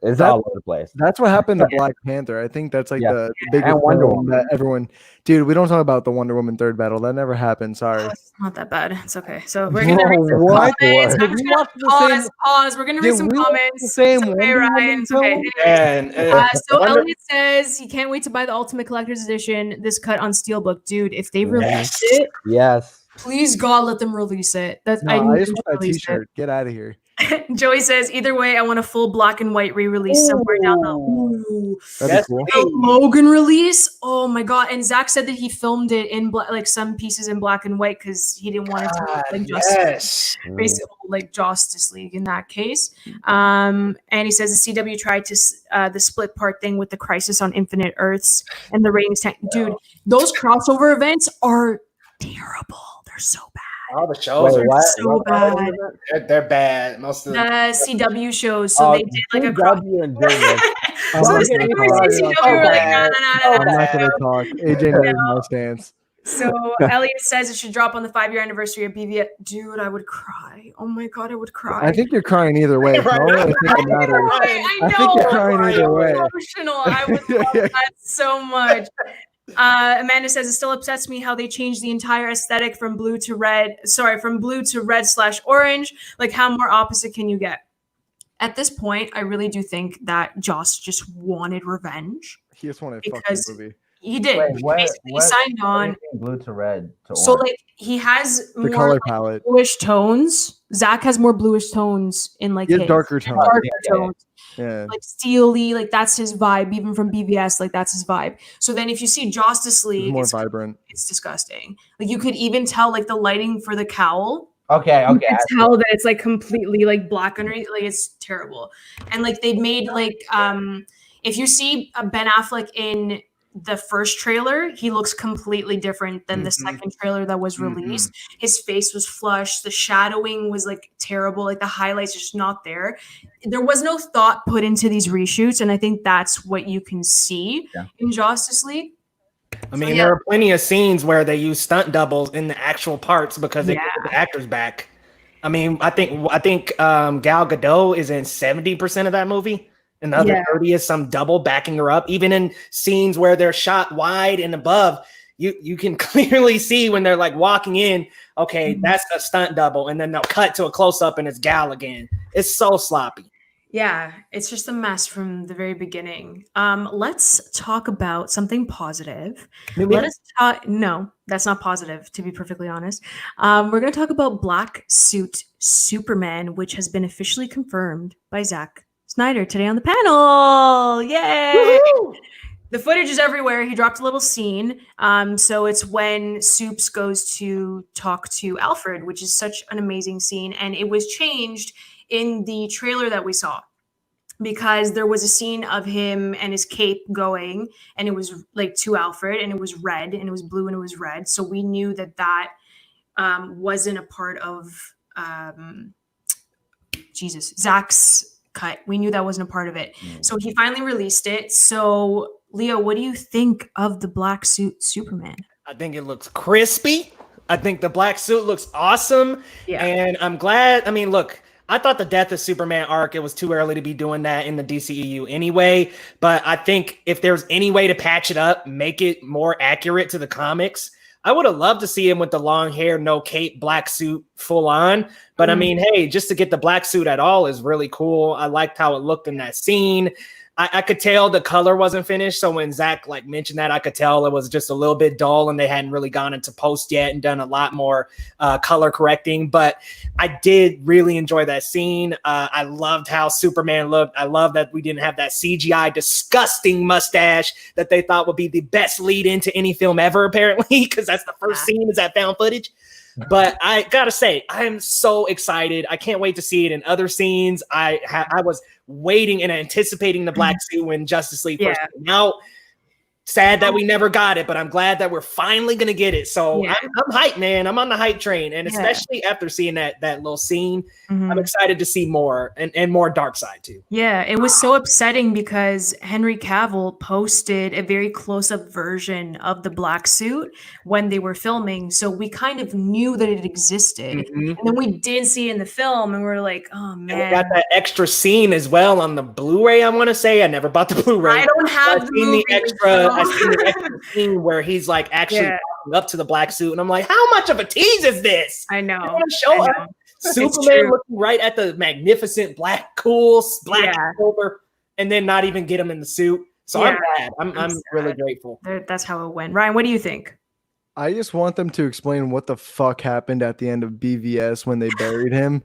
It's That- all over the place. That's what happened to Black Panther. I think that's like Yeah. the biggest And Wonder film that Woman. everyone. Dude, we don't talk about the Wonder Woman third battle. That never happened. Sorry. Oh, it's not that bad. It's okay. So we're gonna read some What? comments. Did I'm we just gonna watch the same? pause. We're gonna read Did some we watch comments. the same It's okay, Wonder Ryan. Woman It's okay. film? And So Wonder- Elliot says he can't wait to buy the Ultimate Collector's Edition. This cut on Steelbook, dude. If they release it, Yes. please God, let them release it. That's No, I I need just them to want that release it. T-shirt. Get out of here. Joey says, either way, I want a full black and white re-release somewhere down the. Ooh. That'd Yes, be cool. The Logan release. Oh my god! And Zach said that he filmed it in black, like some pieces in black and white, because he didn't want it to look like yes. basically like Justice League in that case. And he says the CW tried to the split part thing with the Crisis on Infinite Earths and the ratings tank. Dude, those crossover events are terrible. They're so bad. All the shows Wait, are what? so bad. they're bad. Most of The them. CW shows, so they did like a cross. CW and Dreamers. I'm So not the gonna CW talk. and CW were like, nah, nah, nah, nah, I'm nah. not gonna talk. AJ knows my stance. So Elliot says it should drop on the 5-year anniversary of BVS. Dude, I would cry. Oh my god, I would cry. I think you're crying either way. Right, I don't think it matters. I I know. think you're crying I'm either way. Emotional. I would love that so much. Amanda says it still upsets me how they changed the entire aesthetic from blue to red. Sorry, from blue to red/orange. Like, how more opposite can you get? At this point, I really do think that Joss just wanted revenge. He just wanted a fucking Because- movie. He did. Wait, what- Basically, what- he signed on. Blue to red to So, orange. like, he has The more color palette. bluish tones. Zach has more bluish tones in like He has his darker tones. darker Yeah. tones, Yeah. like steely. Like that's his vibe, even from BVS. Like that's his vibe. So then, if you see Justice He's League, more it's, vibrant. it's disgusting. Like you could even tell, like the lighting for the cowl. Okay, You okay. can tell that it's like completely like black underneath. Like it's terrible. And like they made like if you see Ben Affleck in the first trailer, he looks completely different than the second trailer that was released. His face was flushed. The shadowing was like terrible. Like the highlights just not there. There was no thought put into these reshoots, and I think that's what you can see in Justice League. I mean, yeah. there are plenty of scenes where they use stunt doubles in the actual parts because they get the actors back. I mean, I think Gal Gadot is in 70% of that movie, and the other 30 is some double backing her up. Even in scenes where they're shot wide and above, you can clearly see when they're like walking in. Okay, that's a stunt double, and then they'll cut to a close up and it's Gal again. It's so sloppy. Yeah, it's just a mess from the very beginning. Let's talk about something positive. Let us talk. No, that's not positive, to be perfectly honest. We're going to talk about Black Suit Superman, which has been officially confirmed by Zack Snyder today on the panel. Yay! Woo-hoo! The footage is everywhere. He dropped a little scene. So it's when Supes goes to talk to Alfred, which is such an amazing scene. And it was changed in the trailer that we saw, because there was a scene of him and his cape going, and it was like to Alfred, and it was red and it was blue and it was red. So we knew that wasn't a part of Zach's cut. We knew that wasn't a part of it. So he finally released it. So Leo, what do you think of the Black Suit Superman? I think it looks crispy. I think the black suit looks awesome. Yeah. And I'm glad. I mean, look, I thought the Death of Superman arc, it was too early to be doing that in the DCEU anyway. But I think if there's any way to patch it up, make it more accurate to the comics, I would have loved to see him with the long hair, no cape, black suit full on. But I mean, hey, just to get the black suit at all is really cool. I liked how it looked in that scene. I could tell the color wasn't finished. So when Zach like mentioned that, I could tell it was just a little bit dull and they hadn't really gone into post yet and done a lot more color correcting. But I did really enjoy that scene. I loved how Superman looked. I love that we didn't have that CGI disgusting mustache that they thought would be the best lead into any film ever, apparently, because that's the first scene is that found footage. But I gotta say, I am so excited. I can't wait to see it in other scenes. I was waiting and anticipating the black suit when Justice League first came out. Sad that we never got it, but I'm glad that we're finally gonna get it. So I'm hyped, man. I'm on the hype train, and especially after seeing that little scene, I'm excited to see more and more Darkseid too. Yeah, it was so upsetting because Henry Cavill posted a very close-up version of the black suit when they were filming, so we kind of knew that it existed, and then we did see it in the film, and we're like, oh man. And we got that extra scene as well on the Blu-ray. I want to say I never bought the Blu-ray. I don't have the movie. I seen the extra scene where he's like actually walking up to the black suit, and I'm like, how much of a tease is this? I know. You want to show us Superman looking right at the magnificent black silver, and then not even get him in the suit. So I'm glad. I'm really grateful. That's how it went. Ryan, what do you think? I just want them to explain what the fuck happened at the end of BVS when they buried him.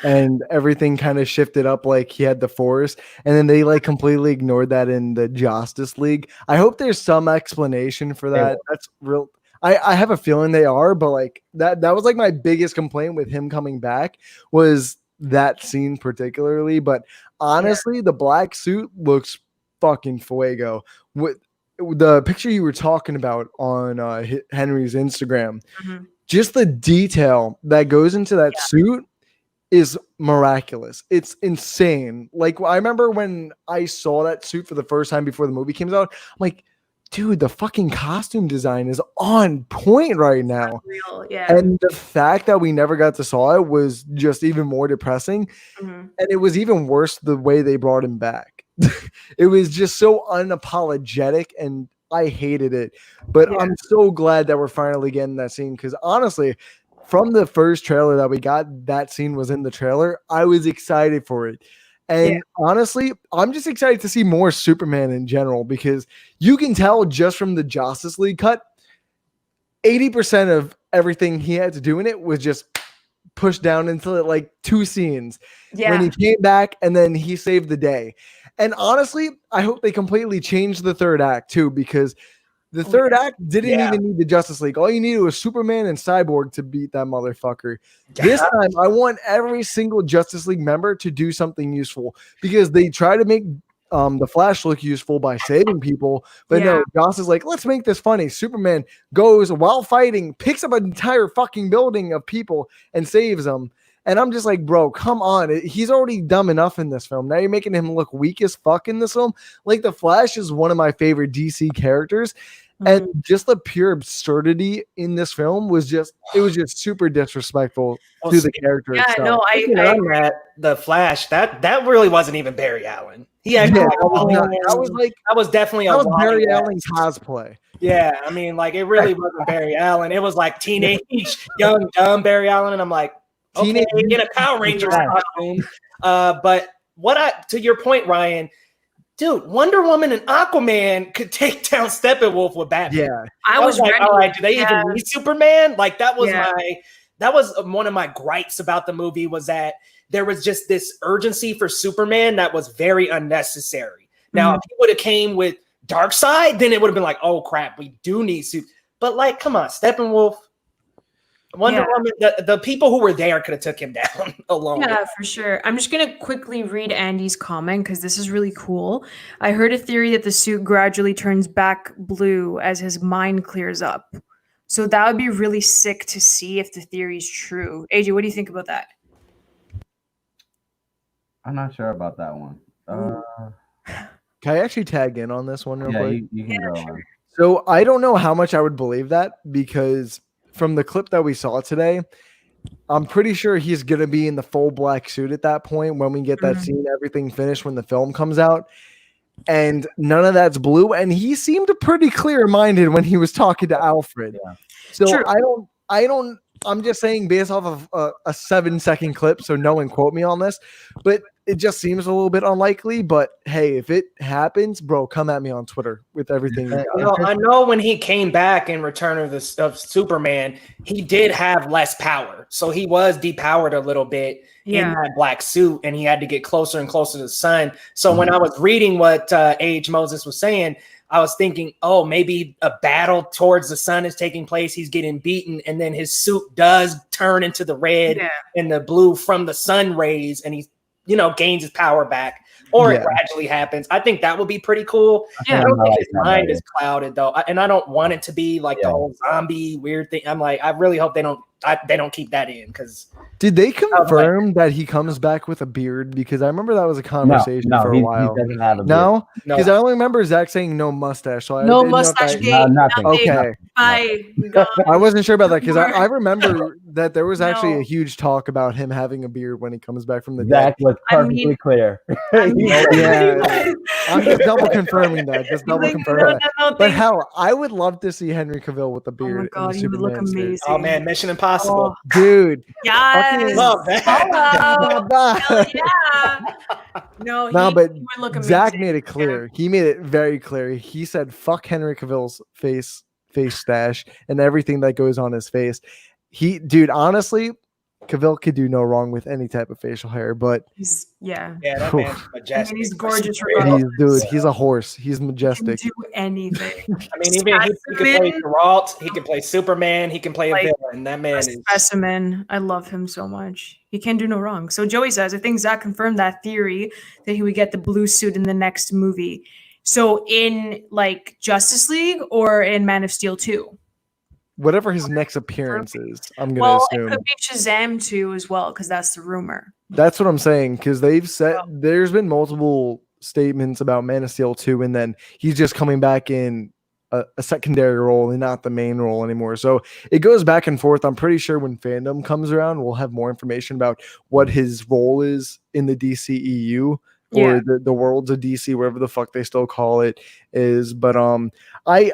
And everything kind of shifted up like he had the Force, and then they like completely ignored that in the Justice League. I hope there's some explanation for that. That's real. I have a feeling they are, but like that was like my biggest complaint with him coming back was that scene particularly. But honestly, the black suit looks fucking fuego. With the picture you were talking about on Henry's Instagram, just the detail that goes into that suit is miraculous. It's insane. Like I remember when I saw that suit for the first time before the movie came out, I'm like, dude, the fucking costume design is on point right now. Real, yeah. And the fact that we never got to saw it was just even more depressing. And it was even worse the way they brought him back. It was just so unapologetic, and I hated it. But I'm so glad that we're finally getting that scene, because honestly, from the first trailer that we got, that scene was in the trailer. I was excited for it. And honestly, I'm just excited to see more Superman in general, because you can tell just from the Justice League cut, 80% of everything he had to do in it was just pushed down into like 2 scenes. When he came back and then he saved the day. And honestly, I hope they completely changed the third act too, because the third act didn't even need the Justice League. All you needed was Superman and Cyborg to beat that motherfucker. This time, I want every single Justice League member to do something useful, because they try to make the Flash look useful by saving people. But no, Joss is like, let's make this funny. Superman goes while fighting, picks up an entire fucking building of people and saves them. And I'm just like, bro, come on. He's already dumb enough in this film. Now you're making him look weak as fuck in this film. Like, the Flash is one of my favorite DC characters. And just the pure absurdity in this film was just super disrespectful to the character itself. No, I the Flash, that really wasn't even Barry Allen. He actually that was definitely a Barry Allen cosplay. Yeah, I mean, like, it really wasn't Barry Allen. It was like teenage young dumb Barry Allen, and I'm like, okay, in a Power Rangers costume. But to your point, Ryan, dude, Wonder Woman and Aquaman could take down Steppenwolf with Batman. Yeah, I was like, all right, do they even need Superman? Like, that was one of my gripes about the movie, was that there was just this urgency for Superman that was very unnecessary. Now, if he would have came with Darkseid, then it would have been like, oh crap, we do need Superman. But like, come on, Steppenwolf, Wonder Woman, the people who were there could have took him down alone. Yeah, for sure. I'm just going to quickly read Andy's comment, because this is really cool. I heard a theory that the suit gradually turns back blue as his mind clears up. So that would be really sick to see if the theory is true. AJ, what do you think about that? I'm not sure about that one. Can I actually tag in on this one real quick? You can go on. So I don't know how much I would believe that, because from the clip that we saw today, I'm pretty sure he's going to be in the full black suit at that point when we get that scene, everything finished when the film comes out. And none of that's blue. And he seemed pretty clear-minded when he was talking to Alfred. Yeah. So true. I'm just saying based off of a 7-second clip, so no one quote me on this, but it just seems a little bit unlikely. But hey, if it happens, bro, come at me on Twitter with everything. I know when he came back in Return of Superman, he did have less power. So he was depowered a little bit in that black suit, and he had to get closer and closer to the sun. So when I was reading what Age Moses was saying, I was thinking, oh, maybe a battle towards the sun is taking place. He's getting beaten, and then his suit does turn into the red and the blue from the sun rays, and he gains his power back, or it Yeah. gradually happens. I think that would be pretty cool. Yeah. I don't think his like that mind idea. is clouded though, and I don't want it to be like the whole zombie weird thing. I'm like, I really hope they don't keep that in, because Did they confirm that he comes back with a beard? Because I remember that was a conversation for a he while. doesn't have a beard. No, No. because I only remember Zach saying no mustache. So I No didn't know if mustache that- gate. nothing. Okay. Bye. God. I wasn't sure about that because I More. remember that there was actually No. a huge talk about him having a beard when he comes back from the Zach dead. was I perfectly mean- clear. Yeah. I'm just double confirming that. Just double Like, confirming that. But thank you. hell, I would love to see Henry Cavill with a Oh beard. my in God, the he would look Superman suit. amazing. Oh man, Mission Impossible. Oh, Dude. yes. Love that. Hello. Nah, Hell yeah. No, Nah, he but would look amazing. Zach made it clear. He made it very clear. He said, "Fuck Henry Cavill's face stash and everything that goes on his face." Dude, honestly, Cavill could do no wrong with any type of facial hair, but Yeah. Yeah, that man's majestic. he's gorgeous For regardless. he's a horse. He's He can majestic. do anything. I mean, even he can play Specimen. Geralt, he can play Superman, he can play a Like, villain. That man A is specimen. I love him so much. He can do no wrong. So Joey says, I think Zach confirmed that theory that he would get the blue suit in the next movie. So in like Justice League or in Man of Steel 2? Whatever his next appearance is, I'm gonna Well, assume. it could be Shazam 2 as well, because that's the rumor. That's what I'm saying, because they've said there's been multiple statements about Man of Steel 2, and then he's just coming back in a secondary role and not the main role anymore. So it goes back and forth. I'm pretty sure when fandom comes around, we'll have more information about what his role is in the DCEU or the worlds of DC, wherever the fuck they still call it is. But I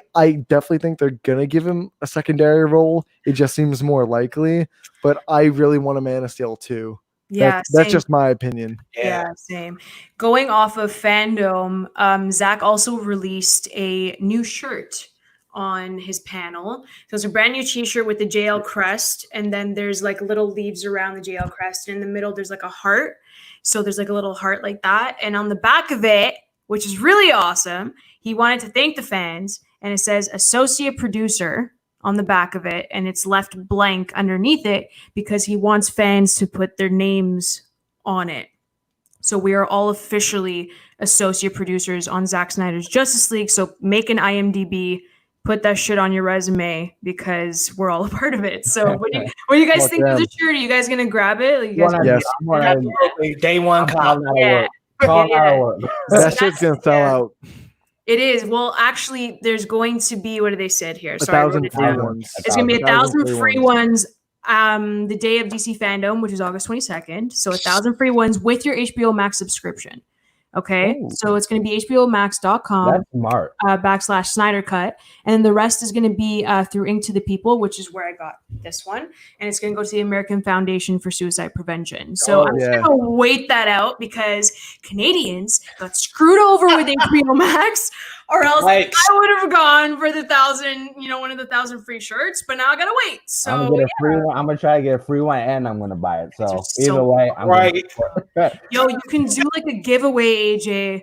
definitely think they're gonna give him a secondary role. It just seems more likely. But I really want a Man of Steel 2. Yeah, That's same. just my opinion. Yeah, same. Going off of fandom, Zach also released a new shirt on his panel. So it's a brand new t-shirt with the JL crest, and then there's like little leaves around the JL crest. And in the middle, there's like a heart. So there's like a little heart like that. And on the back of it, which is really awesome, he wanted to thank the fans, and it says associate producer on the back of it, and it's left blank underneath it because he wants fans to put their names on it. So we are all officially associate producers on Zack Snyder's Justice League. So make an IMDb, put that shit on your resume, because we're all a part of it. So what do you guys Fuck think of them. the shirt? Are you guys gonna grab it? Like, you guys Yes. absolutely. Day one cop. Yeah. That shit's gonna sell out. It is. Well, actually, there's going to be, what do they said here? Sorry, I wrote 1,000 it free down. ones. It's going to be 1,000 free free ones the day of DC Fandom, which is August 22nd. So 1,000 free ones with your HBO Max subscription. Okay. Ooh. So it's going to be hbomax.com That's smart. / Snyder Cut. And then the rest is going to be through Ink to the People, which is where I got this one. And it's going to go to the American Foundation for Suicide Prevention. So I'm just yeah. going to wait that out, because Canadians got screwed over with HBO Max, or else Like, I would have gone for the 1,000, one of the 1,000 free shirts, but now I got to wait. So I'm gonna get a free one. I'm gonna try to get a free one, and I'm gonna buy it. So It's either so way, I'm right. yo, you can do like a giveaway, AJ.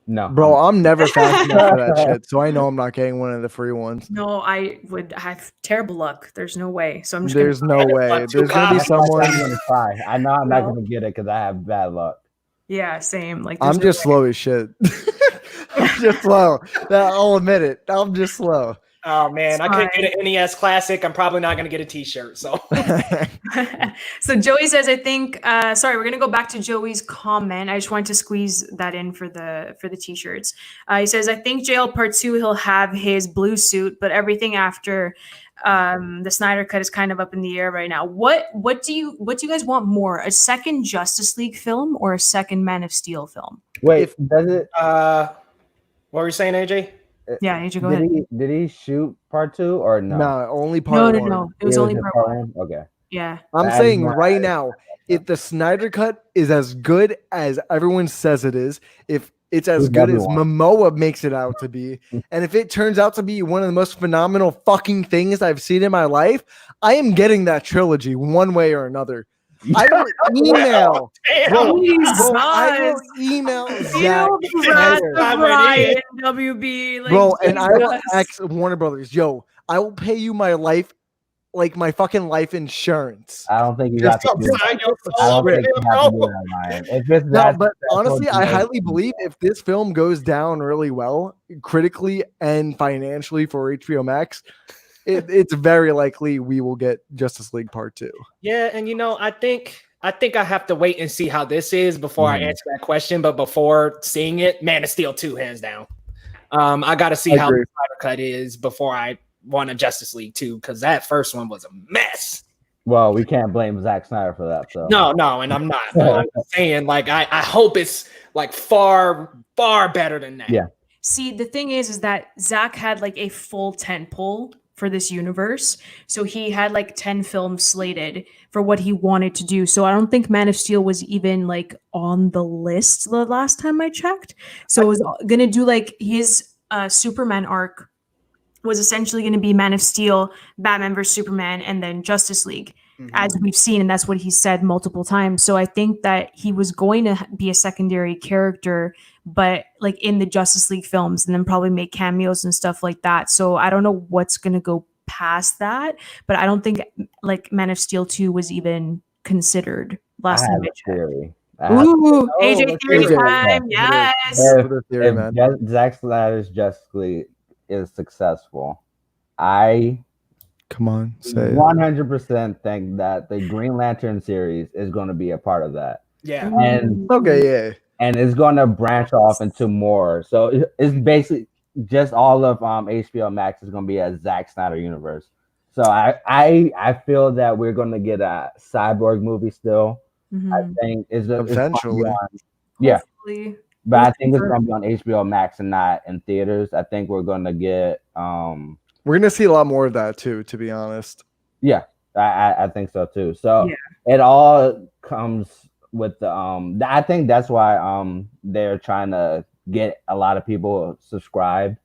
No, Bro, I'm never fast enough for that shit, so I know I'm not getting one of the free ones. No, I would have terrible luck. There's no way. So I'm just There's no way. want two There's gonna be copies. someone. I'm gonna try. I know I'm not No. gonna get it because I have bad luck. yeah, same. Like I'm there's no just way. slow as shit. I'm just slow. I'll admit it. I'm just slow. oh man, It's I couldn't fine. get an NES Classic. I'm probably not going to get a T-shirt. So So Joey says, I think sorry, we're gonna go back to Joey's comment. I just wanted to squeeze that in for the t-shirts. He says, I think JL Part 2 he'll have his blue suit, but everything after the Snyder Cut is kind of up in the air right now. What do you guys want more? A second Justice League film or a second Man of Steel film? Wait, does it? what were you saying, AJ? Yeah, AJ, go ahead. Did he shoot part 2 or no? Nah, only part one. No. It was only just part 1. Okay. Yeah. I'm That is saying not- right now, if the Snyder Cut is as good as everyone says it is, if it's as Who's good as everyone? Momoa makes it out to be, and if it turns out to be one of the most phenomenal fucking things I've seen in my life, I am getting that trilogy one way or another. I will email. Bro, I will email Zack Feel the Snyder. wrath of Ryan, WB. Like, Bro, and I will Jesus. ask Warner Brothers, yo, I will pay you my life like my fucking life insurance. I don't think you Just have to do that. Sign your I don't soul, think you have to do bro. that, Ryan. If it's No, that but successful, honestly, I do it. highly believe if this film goes down really well, critically and financially for HBO Max, it's very likely we will get Justice League Part 2. Yeah, and I think I have to wait and see how this is before I Mhm. answer that question. But before seeing it, Man of Steel 2, hands down. I got to see I how agree. the Snyder Cut is before I want a Justice League 2, because that first one was a mess. Well, we can't blame Zack Snyder for that. So No, and I'm not. But I'm just saying, like, I hope it's like far better than that. Yeah. See, the thing is that Zach had like a full 10 pull for this universe. So he had like 10 films slated for what he wanted to do. So I don't think Man of Steel was even like on the list the last time I checked. So it was going to do like his Superman arc was essentially going to be Man of Steel, Batman vs Superman, and then Justice League, as we've seen, and that's what he said multiple times. So I think that he was going to be a secondary character, but like in the Justice League films, and then probably make cameos and stuff like that. So I don't know what's going to go past that, but I don't think like Man of Steel 2 was even considered I last have time I a checked. theory. I have- Ooh, AJ let's theory hear it. time. Yeah. Yes. Thanks for the theory, if man. Zack Snyder's Justice League is successful, I Come on, say it. 100% think that the Green Lantern series is going to be a part of that, Yeah. and Okay, yeah. it's going to branch off into more. So it's basically just all of HBO Max is going to be a Zack Snyder universe. So I feel that we're going to get a Cyborg movie still. I think it's gonna be Eventually. on- yeah, Hopefully. but I think it's going to be on HBO Max and not in theaters. I think we're going to get We're gonna see a lot more of that too, to be honest. yeah, I think so too. So Yeah. it all comes with the I think that's why they're trying to get a lot of people subscribed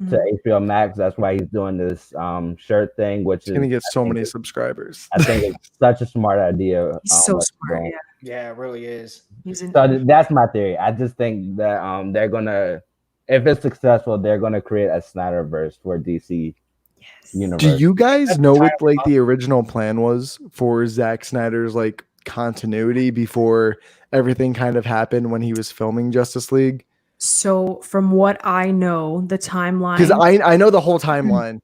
to HBO Max. That's why he's doing this shirt thing, which He's gonna is get so many subscribers. I think it's such a smart idea. He's so what he's smart. doing. Yeah. Yeah, it really is. He's in, So that's my theory. I just think that they're gonna, if it's successful, they're gonna create a Snyderverse for DC universe. Do you guys That's know what entirely like the original plan was for Zack Snyder's like continuity before everything kind of happened when he was filming Justice League? So from what I know, the timeline. Because I know the whole timeline.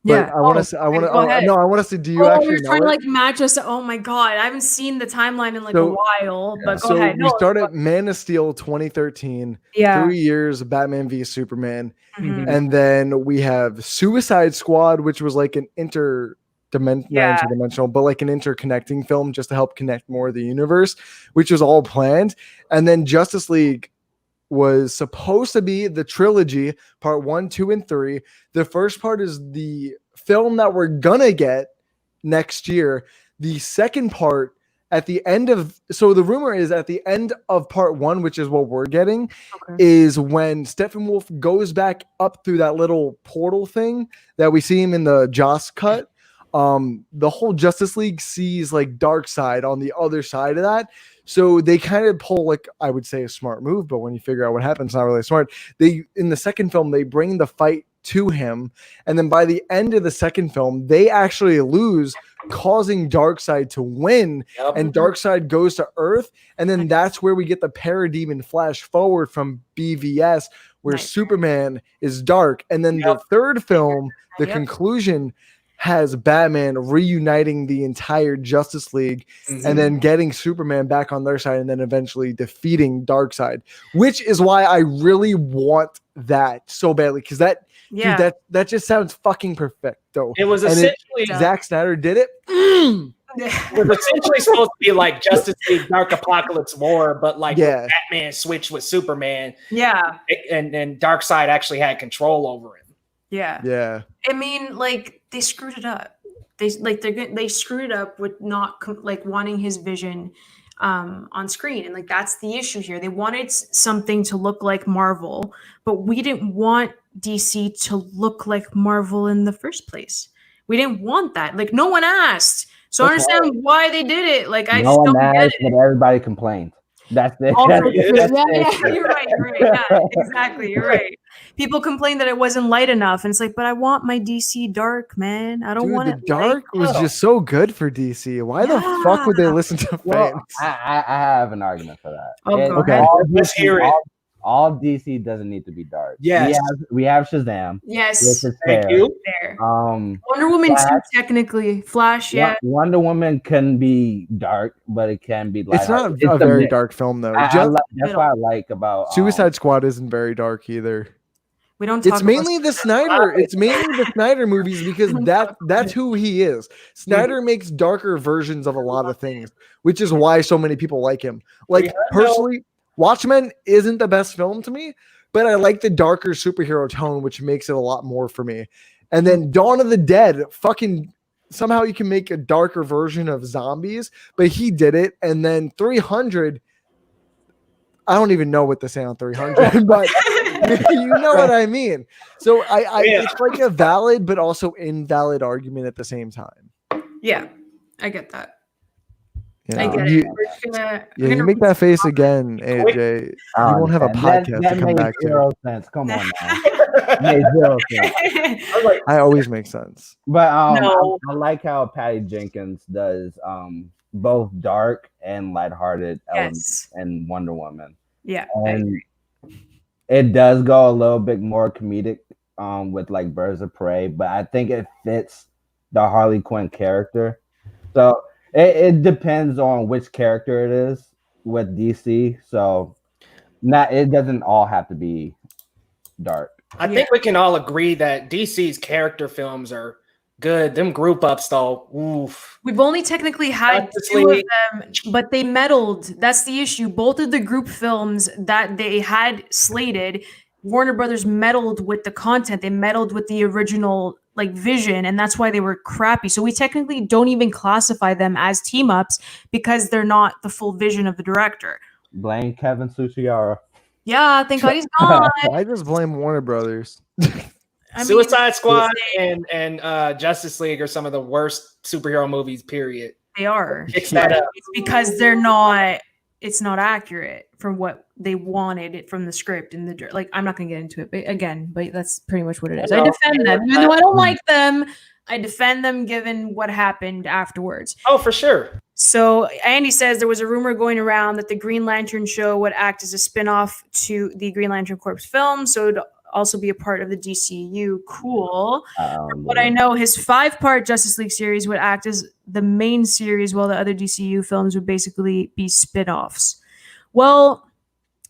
But Yeah. I want Oh, to say I want to go ahead. no I want to say do you Oh, actually you're know trying it? to like match us. Oh my god, I haven't seen the timeline in like a So- while. But go So ahead. we started Man of Steel 2013, Yeah. 3 years of Batman v Superman, Mhm. and then we have Suicide Squad, which was like an not Yeah. interdimensional, but like an interconnecting film just to help connect more of the universe, which was all planned. And then Justice League was supposed to be the trilogy, part 1, 2, and 3. The first part is the film that we're gonna get next year. The second part at the end of, so the rumor is at the end of part 1, which is what we're getting, Okay. is when Steppenwolf goes back up through that little portal thing that we see him in the Joss cut. The whole Justice League sees like Darkseid on the other side of that. So they kind of pull, like, I would say a smart move, but when you figure out what happens, it's not really smart. They, in the second film, they bring the fight to him. And then by the end of the second film, they actually lose, causing Darkseid to win. Yep. And Darkseid goes to Earth. And then that's where we get the Parademon flash forward from BVS, where Nice. Superman is dark. And then the third film, the Yep. conclusion, has Batman reuniting the entire Justice League and then getting Superman back on their side and then eventually defeating Darkseid, which is why I really want that so badly, because that Yeah. dude, that just sounds fucking perfect though. It was And essentially Zack Snyder did it. it was essentially supposed to be like Justice League Dark Apocalypse War, but like Yeah. Batman switched with Superman, Yeah. and Darkseid actually had control over him. Yeah. Yeah. I mean, like they screwed it up. They screwed it up with not like wanting his vision on screen, and like that's the issue here. They wanted something to look like Marvel, but we didn't want DC to look like Marvel in the first place. We didn't want that. Like no one asked, so I Okay. understand why they did it. Like I No just one don't get asked, it. but everybody complained. That's it. Also That's true. it. Yeah, you're right. Yeah, exactly. You're right. People complain that it wasn't light enough, and it's like, but I want my DC dark, man. I don't Dude, want the it light. dark was Oh. just so good for DC. Why the fuck would they Yeah. listen to Well, fans? I have an argument for that. Oh, go Okay. ahead. Let's hear it. All DC doesn't need to be dark. Yes. We have Shazam. Yes, Which is Thank fair. you. there. Um, Wonder Woman Flash. 2, technically. Flash, yeah. Wonder Woman can be dark, but it can be It's not lighthearted. a the very mix. dark film though. That's what I like about Suicide Squad isn't very dark either. We don't talk It's mainly the Snyder. It's mainly the Snyder movies because that's who he is. Snyder makes darker versions of a lot of things, which is why so many people like him. Like personally, Watchmen isn't the best film to me, but I like the darker superhero tone, which makes it a lot more for me. And then Dawn of the Dead, fucking somehow you can make a darker version of zombies, but he did it. And then 300, I don't even know what to say on 300, but you know what I mean. So it's like a valid but also invalid argument at the same time. Yeah, I get that. You I know, get you, it. We're just gonna, yeah, you make that face again, AJ. You won't have a podcast that to come made back zero to. sense. Come on now. Made zero sense. I always make sense. But No. I like how Patty Jenkins does both dark and lighthearted elements in Wonder Woman. Yeah, And it does go a little bit more comedic with like Birds of Prey, but I think it fits the Harley Quinn character. So it depends on which character it is with DC. So it doesn't all have to be dark. I think we can all agree that DC's character films are good. Them group ups, though, oof. We've only technically had 2 of them, but they meddled. That's the issue. Both of the group films that they had slated, Warner Brothers meddled with the content. They meddled with the original vision, and that's why they were crappy. So we technically don't even classify them as team ups because they're not the full vision of the director. Blame Kevin Tsuchiyara. Yeah, thank God he's gone. I just blame Warner Brothers. Suicide Squad and Justice League are some of the worst superhero movies, period. They are. Fix that up. It's because they're not. It's not accurate from what they wanted it from the script and I'm not gonna get into it, but that's pretty much what it is. I defend them, even though I don't like them. I defend them given what happened afterwards. Oh, for sure. So Andy says there was a rumor going around that the Green Lantern show would act as a spin-off to the Green Lantern Corps film, so it'd also be a part of the DCU. Cool. From what I know, his 5-part Justice League series would act as the main series, while the other DCU films would basically be spin-offs. Well,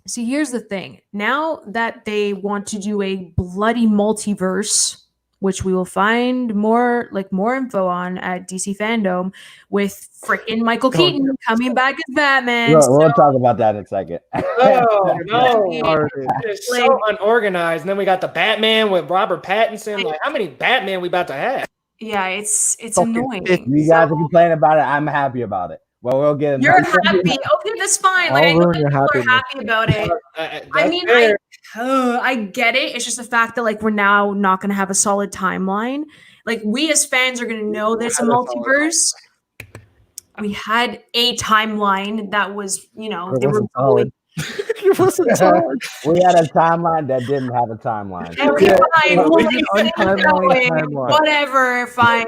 see, here's the thing. Now that they want to do a bloody multiverse, which we will find more info on at DC Fandom, with freaking Michael Keaton coming back as Batman. We'll talk about that in a second. Oh, no. It's so unorganized. And then we got the Batman with Robert Pattinson. Like, how many Batman we about to have? Yeah, it's annoying. You guys are complaining about it. I'm happy about it. Well, we'll get You're happy. Okay, that's fine. I know people are happy about it. I mean, I get it. It's just the fact that we're now not going to have a solid timeline. We as fans are going to know there's a multiverse. We had a timeline that was, they were going. It wasn't solid. We had a timeline that didn't have a timeline. Okay, fine. Whatever, fine.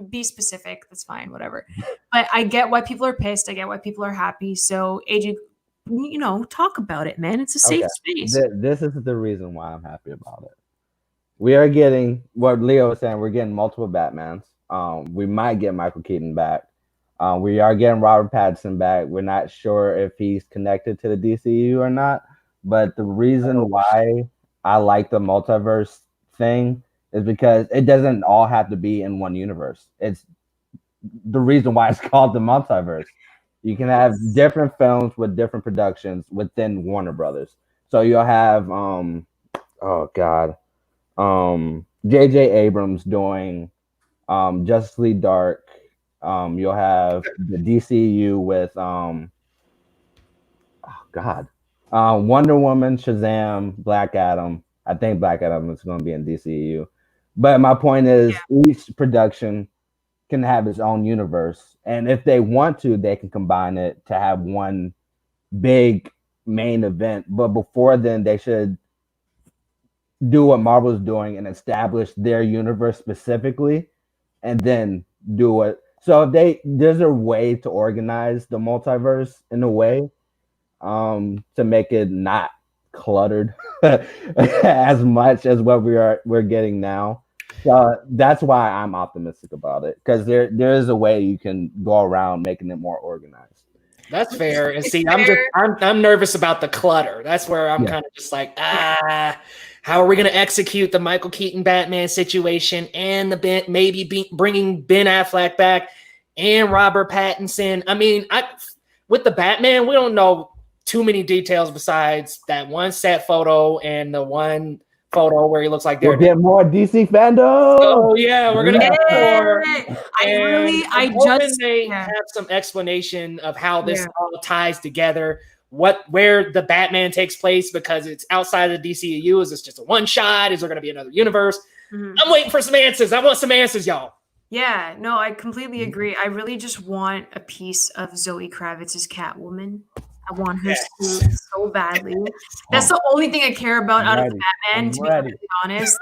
Be specific. That's fine. Whatever. But I get why people are pissed. I get why people are happy. So, AJ, talk about it, man. It's a safe space. This is the reason why I'm happy about it. We are getting what Leo was saying. We're getting multiple Batmans. We might get Michael Keaton back. We are getting Robert Pattinson back. We're not sure if he's connected to the DCU or not. But the reason why I like the multiverse thing is because it doesn't all have to be in one universe. It's the reason why it's called the multiverse. You can have different films with different productions within Warner Brothers. So you'll have J.J. Abrams doing Justice League Dark. You'll have the DCU with Wonder Woman, Shazam, Black Adam. I think Black Adam is going to be in DCU. But my point is, each production can have its own universe, and if they want to, they can combine it to have one big main event. But before then, they should do what Marvel's doing and establish their universe specifically, and then do it. So if there's a way to organize the multiverse in a way to make it not cluttered as much as what we're getting now. So that's why I'm optimistic about it, because there is a way you can go around making it more organized. That's fair. And see, I'm nervous about the clutter. That's where I'm kind of just like, how are we going to execute the Michael Keaton Batman situation and bringing Ben Affleck back and Robert Pattinson? I mean, with the Batman, we don't know too many details besides that one set photo and the one photo where he looks like We'll get more DC fandom. Oh yeah, we're gonna get more. I just have some explanation of how this all ties together. Where the Batman takes place, because it's outside of the DCEU. Is this just a one shot? Is there gonna be another universe? I'm waiting for some answers. I want some answers, y'all. Yeah, no, I completely agree. I really just want a piece of Zoe Kravitz's Catwoman. I want her suit so badly. That's the only thing I care about out of Batman, to be completely honest.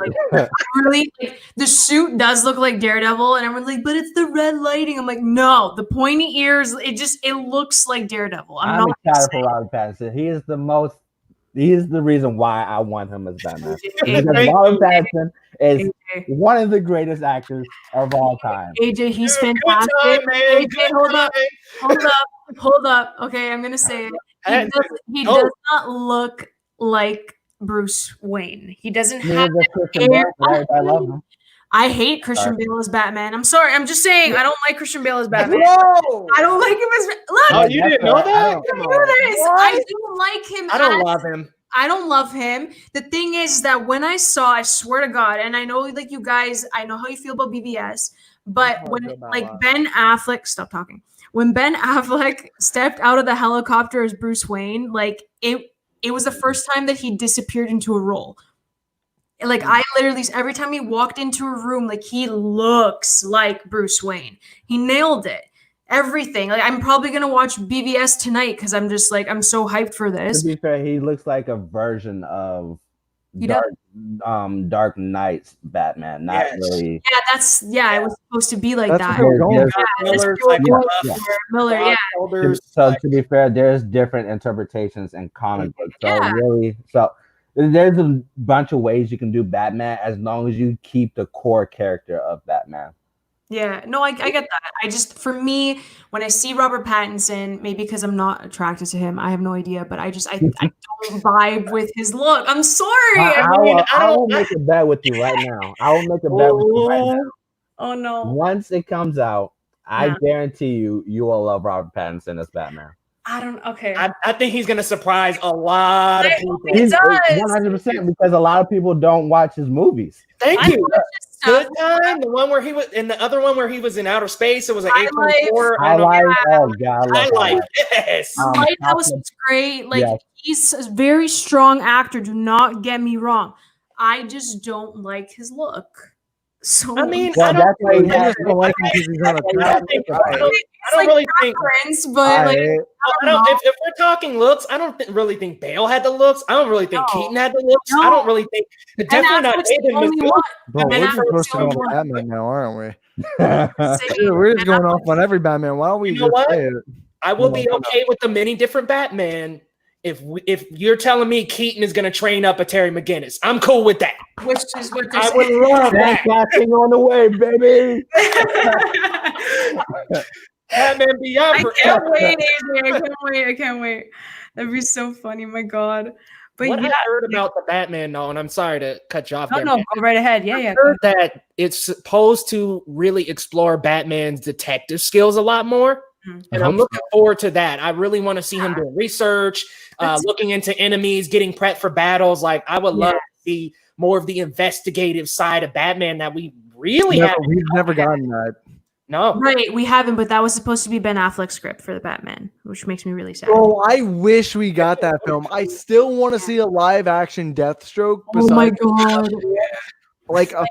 Like, the suit does look like Daredevil, and everyone's like, but it's the red lighting. I'm like, no, the pointy ears, it looks like Daredevil. I'm not excited for Robert Pattinson. He is the reason why I want him as Batman. Because Robert Pattinson is one of the greatest actors of all time. AJ, he's fantastic. AJ, hold up. Okay, I'm gonna say it. He does not look like Bruce Wayne. He doesn't have I love him. I hate Christian Bale as Batman. I'm sorry. I'm just saying I don't like Christian Bale as Batman. No! I don't like him as look. Oh, you didn't know that? I don't like him. I don't love him. I don't love him. The thing is that when I swear to God, and I know like you guys, I know how you feel about BVS, but when Ben Affleck, stop talking. When Ben Affleck stepped out of the helicopter as Bruce Wayne, like it was the first time that he disappeared into a role. Like I literally, every time he walked into a room, like he looks like Bruce Wayne. He nailed it. Everything. Like I'm probably gonna watch BVS tonight because I'm just like I'm so hyped for this. To be fair, he looks like a version of Dark Knight's Batman. Not really. Yeah, it was supposed to be like that. Miller. So to be fair, there's different interpretations in comic books. So there's a bunch of ways you can do Batman as long as you keep the core character of Batman. Yeah, no, I get that. For me, when I see Robert Pattinson, maybe because I'm not attracted to him, I have no idea, but I don't vibe with his look. I'm sorry. I will make a bet with you right now. Oh no. Once it comes out, I guarantee you will love Robert Pattinson as Batman. Okay. I think he's going to surprise a lot of people. He does. 100%, because a lot of people don't watch his movies. Thank you. Good Time, the one where he was, and the other one where he was in outer space. It was an A24. Highlight. Yes. Lighthouse is great. Like he's a very strong actor. Do not get me wrong. I just don't like his look. So I mean, I don't like him because he's on a I don't really think. But if we're talking looks, I don't really think Bale had the looks. I don't really think Keaton had the looks. I don't really think. Definitely not Aiden. Bro, we're just supposed to go on Batman now, aren't we? We're just going off on every Batman. Why don't we just say it? I will be okay with the many different Batman. If you're telling me Keaton is going to train up a Terry McGinnis, I'm cool with that. Which is what I would love that. Casting on the way, baby. Batman Beyond. I can't wait, AJ. I can't wait. That'd be so funny. My God. But what I heard about the Batman, though, and I'm sorry to cut you off. No, go right ahead. Yeah. I heard that it's supposed to really explore Batman's detective skills a lot more. And I'm looking forward to that. I really want to see him doing research, looking into enemies, getting prepped for battles. Like I would love to see more of the investigative side of Batman that we really haven't. We've never gotten that. No, right, we haven't. But that was supposed to be Ben Affleck's script for the Batman, which makes me really sad. Oh, I wish we got that film. I still want to see a live action Deathstroke. Oh my God! Like a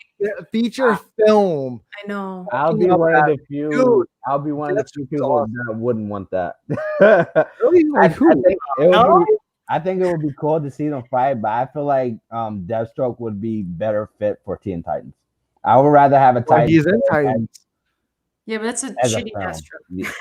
feature film. I know. I'll be Fucking one of the few. Dude, I'll be one of the that's few people awesome. that wouldn't want that. Really? Like who? I think it would be cool to see them fight, but I feel like Deathstroke would be better fit for Teen Titans. I would rather have a Titan. He's in Titans. Yeah, but that's a as a shitty film. Deathstroke.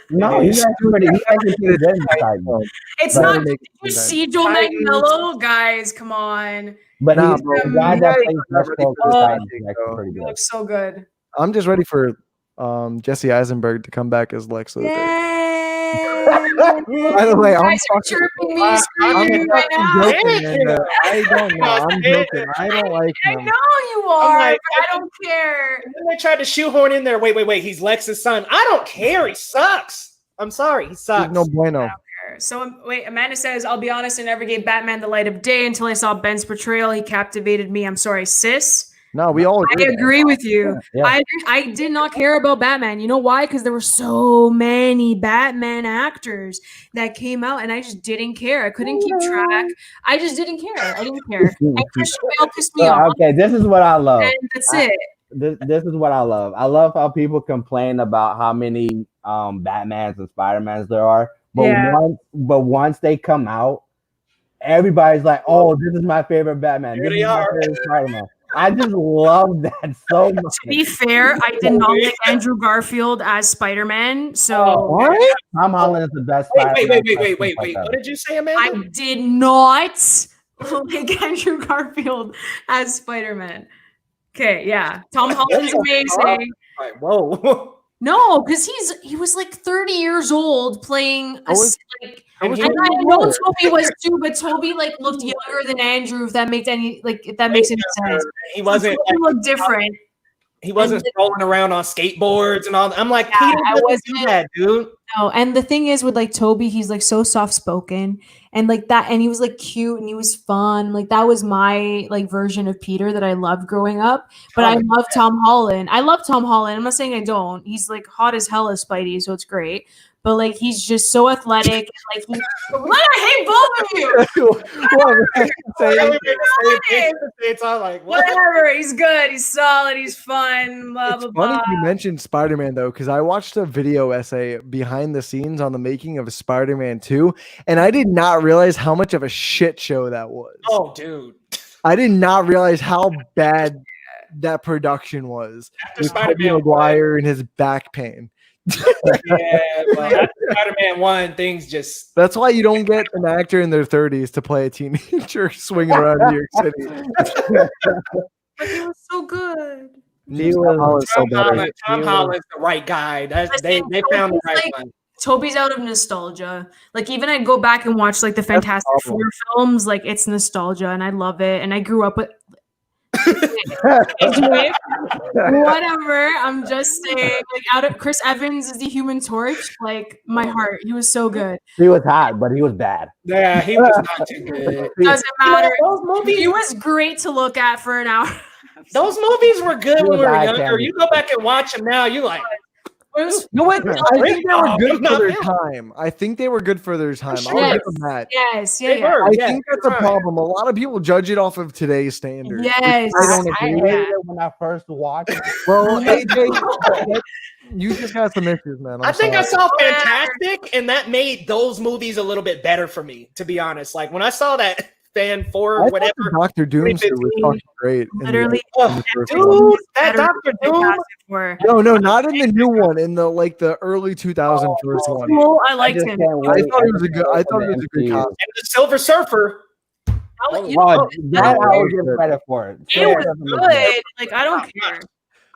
No, he's actually pretty good in Titans. It's Better not. make Did you it see Joel Titans. Magmello? Guys, come on. But Nah, he's bro, the guy you that guys plays are not ready Deathstroke for in this Titans topic, is actually though. pretty He good. looks so good. I'm just ready for Jesse Eisenberg to come back as Lex Luthor. By the way, You I'm guys are fucking- chirping me, I'm screaming me right now. joking, man. I don't know. I'm joking. I don't like I him. know you are, like, but I don't care. And then they tried to shoehorn in there. Wait. He's Lex's son. I don't care. He sucks. I'm sorry. He sucks. He's no bueno. So wait, Amanda says, I'll be honest, I never gave Batman the light of day until I saw Ben's portrayal. He captivated me. I'm sorry, sis. No, we all I agree with you. Yeah. I did not care about Batman. You know why? Because there were so many Batman actors that came out, and I just didn't care. I couldn't keep track. I just didn't care. I didn't care. And Christian Bale pissed me off, Okay, this is what I love. and that's it. This is what I love. I love how people complain about how many Batmans and Spider-Mans there are. But Yeah. once they come out, everybody's like, "Oh, this is my favorite Batman. Here This they is my are. favorite Spider-Man." I just love that so much. To be fair, I did not like Andrew Garfield as Spider-Man, so What? Tom Holland is the best. Wait. Spider-Man What did you say, I Amanda? did not like Andrew Garfield as Spider-Man. Okay, yeah. Tom Holland's amazing. Like, whoa. No, because he was like 30 years old playing a like. And And he- I know Toby was too, but Toby like looked younger than Andrew. If that makes any sense. He wasn't. Toby looked different. He wasn't rolling around on skateboards and all. I'm like, Yeah, Peter I doesn't do wasn't- that, dude. No, and the thing is with like Toby, he's like so soft spoken and like that, and he was like cute and he was fun. Like that was my like version of Peter that I loved growing up. But I love Tom Holland. I love Tom Holland. I'm not saying I don't. He's like hot as hell as Spidey, so it's great. But like he's just so athletic. And, like I hate both of you. It's all like, what? Whatever. He's good. He's solid. He's fun. Blah It's blah funny blah. you mentioned Spider-Man though, because I watched a video essay behind the scenes on the making of Spider-Man 2, and I did not realize how much of a shit show that was. Oh, dude. I did not realize how bad that production was. After With Tobey Spider-Man 1, Maguire and his back pain. yeah, but after Spider-Man 1, things just. That's why you don't get an actor in their 30s to play a teenager swinging around New York City. But he was so good. Tom Holland's the right guy. They found the right one. Toby's out of nostalgia. Like even I go back and watch like the Fantastic Four films, like it's nostalgia and I love it. And I grew up with whatever. I'm just saying, like out of Chris Evans is the Human Torch. Like my heart, he was so good. He was hot, but he was bad. Yeah, he was not too good. Doesn't matter. Those movies, He was great to look at for an hour. those movies were good when we were eye younger. candy. You go back and watch them now, you're like, No, what? I think they were good Not for their him. time. I think they were good for their time. Sure. I'll Yes. give them that. Yes, yeah, they yeah. were. I Yeah, think that's a right. problem. A lot of people judge it off of today's standards. which Yes. I don't I agree with. hated it when I first watched it. Well, AJ, you just got some issues, man. I think I sorry. saw Fantastic, and that made those movies a little bit better for me, to be honest. Like when I saw that Fan 4 I or thought whatever. the Dr. Doomster was 2015. fucking great. in the- Literally, in the first one. Dude, that better Dr. than Doom. Fantastic Four. No, not in the new one. In the the early 2000 first one. Cool, I liked just him. can't I wait. thought it was a good. I thought it was a good MCU. costume. And the Silver Surfer. You Oh, know, that I will give credit for it. it was good. Like I don't care.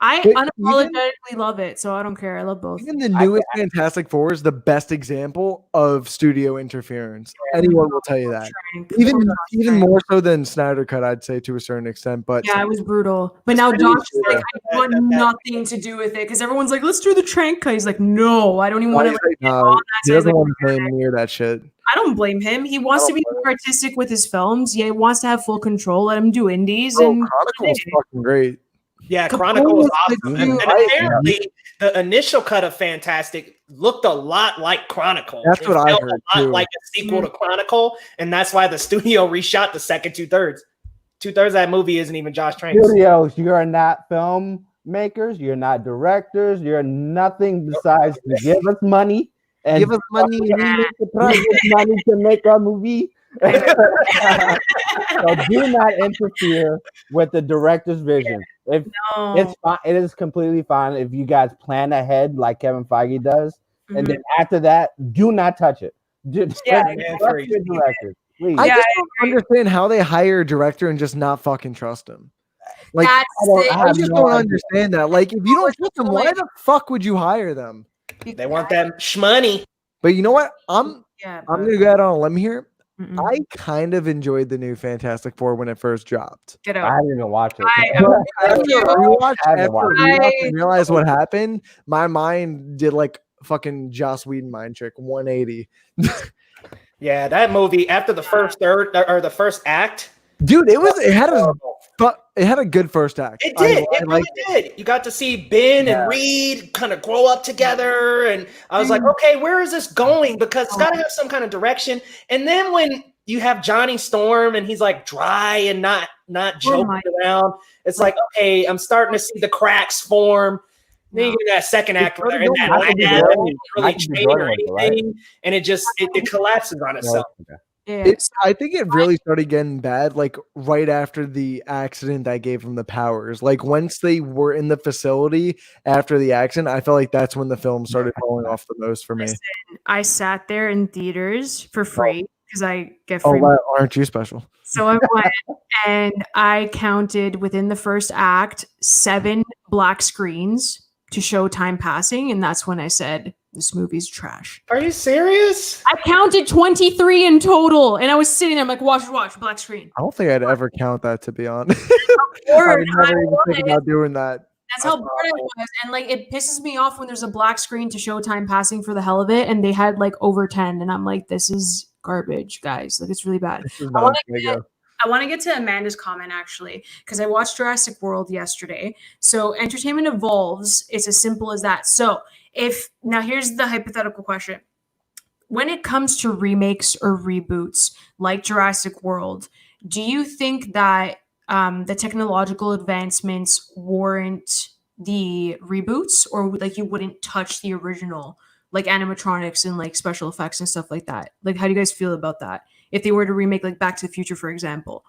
I But unapologetically love it, so I don't care. I love both. Even the newest Fantastic Four is the best example of studio interference. Anyone will tell you that. Even more so than Snyder Cut, I'd say to a certain extent. But Yeah, it was brutal. But now Josh is like, I want nothing to do with it because everyone's like, let's do the trank cut. He's like, no, I don't even want to. Like, get on that. he So he's doesn't like, want to name near that shit. I don't blame him. He wants to be more artistic with his films. Yeah, he wants to have full control. Let him do indies. Oh, And Chronicle's fucking great. Yeah, Capone Chronicle was was awesome. good, And right? apparently, the initial cut of Fantastic looked a lot like Chronicle. That's It what I felt heard, a lot too. like a sequel to Chronicle, and that's why the studio reshot the second 2/3. 2/3 of that movie isn't even Josh Trank. Studios, you're not filmmakers, you're not directors, you're nothing besides to give us money and Give us money. give us money to make our movie. So do not interfere with the director's vision. If it's fine, it is completely fine if you guys plan ahead like Kevin Feige does, and then after that, do not touch it. Just trust your directors, please. I just don't understand how they hire a director and just not fucking trust him. Like That's I just don't understand that. Like if you don't trust them, why the fuck would you hire them? They want that shmoney. But you know what? I'm gonna go out on a limb here. Mm-mm. I kind of enjoyed the new Fantastic Four when it first dropped. Get I out. didn't even watch it. After realized what happened, my mind did like fucking Joss Whedon mind trick 180. Yeah, that movie after the first third or the first act, dude, it had a good first act. It did. It really did. You got to see Ben and Reed kind of grow up together, and I was like, okay, where is this going? Because it's got to have some kind of direction. And then when you have Johnny Storm and he's like dry and not joking around, it's like, okay, I'm starting to see the cracks form. Then you get that second act where they're in that really chain or anything, and it collapses on itself. I think it really started getting bad like right after the accident that gave them the powers. Like once they were in the facility after the accident, I felt like that's when the film started falling off the most for me. Listen, I sat there in theaters for free because I get free. Oh, wow. Aren't you special? So I went and I counted within the first act 7 black screens to show time passing, and that's when I said, this movie's trash. Are you serious? I counted 23 in total, and I was sitting there, I'm like, watch, black screen. I don't think I'd ever count that, to be honest. I would never even think about doing that. That's how bored I was, and like it pisses me off when there's a black screen to show time passing for the hell of it, and they had like over 10, and I'm like, this is garbage, guys. Like it's really bad. I want to get to Amanda's comment actually, because I watched Jurassic World yesterday. So entertainment evolves. It's as simple as that. So now here's the hypothetical question. When it comes to remakes or reboots like Jurassic World, do you think that the technological advancements warrant the reboots, or like you wouldn't touch the original, like animatronics and like special effects and stuff like that? Like, how do you guys feel about that? If they were to remake like Back to the Future, for example,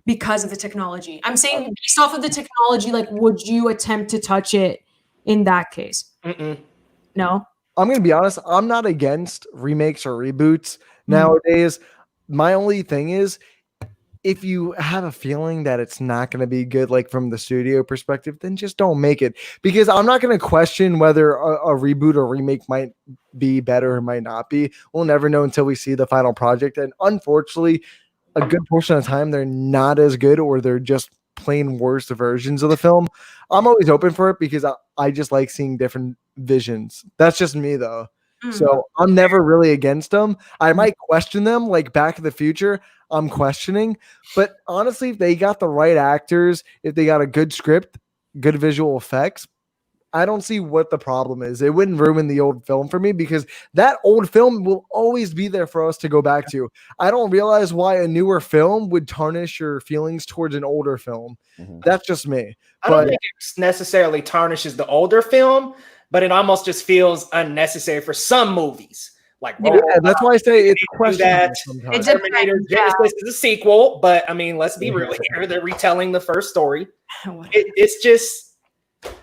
because of the technology. I'm saying based off of the technology, like, would you attempt to touch it in that case? No? I'm going to be honest. I'm not against remakes or reboots nowadays. My only thing is, if you have a feeling that it's not going to be good, like from the studio perspective, then just don't make it. Because I'm not going to question whether a reboot or remake might be better or might not be. We'll never know until we see the final project. And unfortunately, a good portion of the time, they're not as good, or they're just plain worse versions of the film. I'm always open for it because I just like seeing different visions. That's just me, though. So I'm never really against them. I might question them, like Back to the Future. I'm questioning, but honestly, if they got the right actors, if they got a good script, good visual effects, I don't see what the problem is. It wouldn't ruin the old film for me because that old film will always be there for us to go back to. I don't realize why a newer film would tarnish your feelings towards an older film. That's just me. I don't think it necessarily tarnishes the older film, but it almost just feels unnecessary for some movies. Like, that's why I say it's questionable. Terminator Genesis is a sequel, but I mean, let's be real here. They're retelling the first story.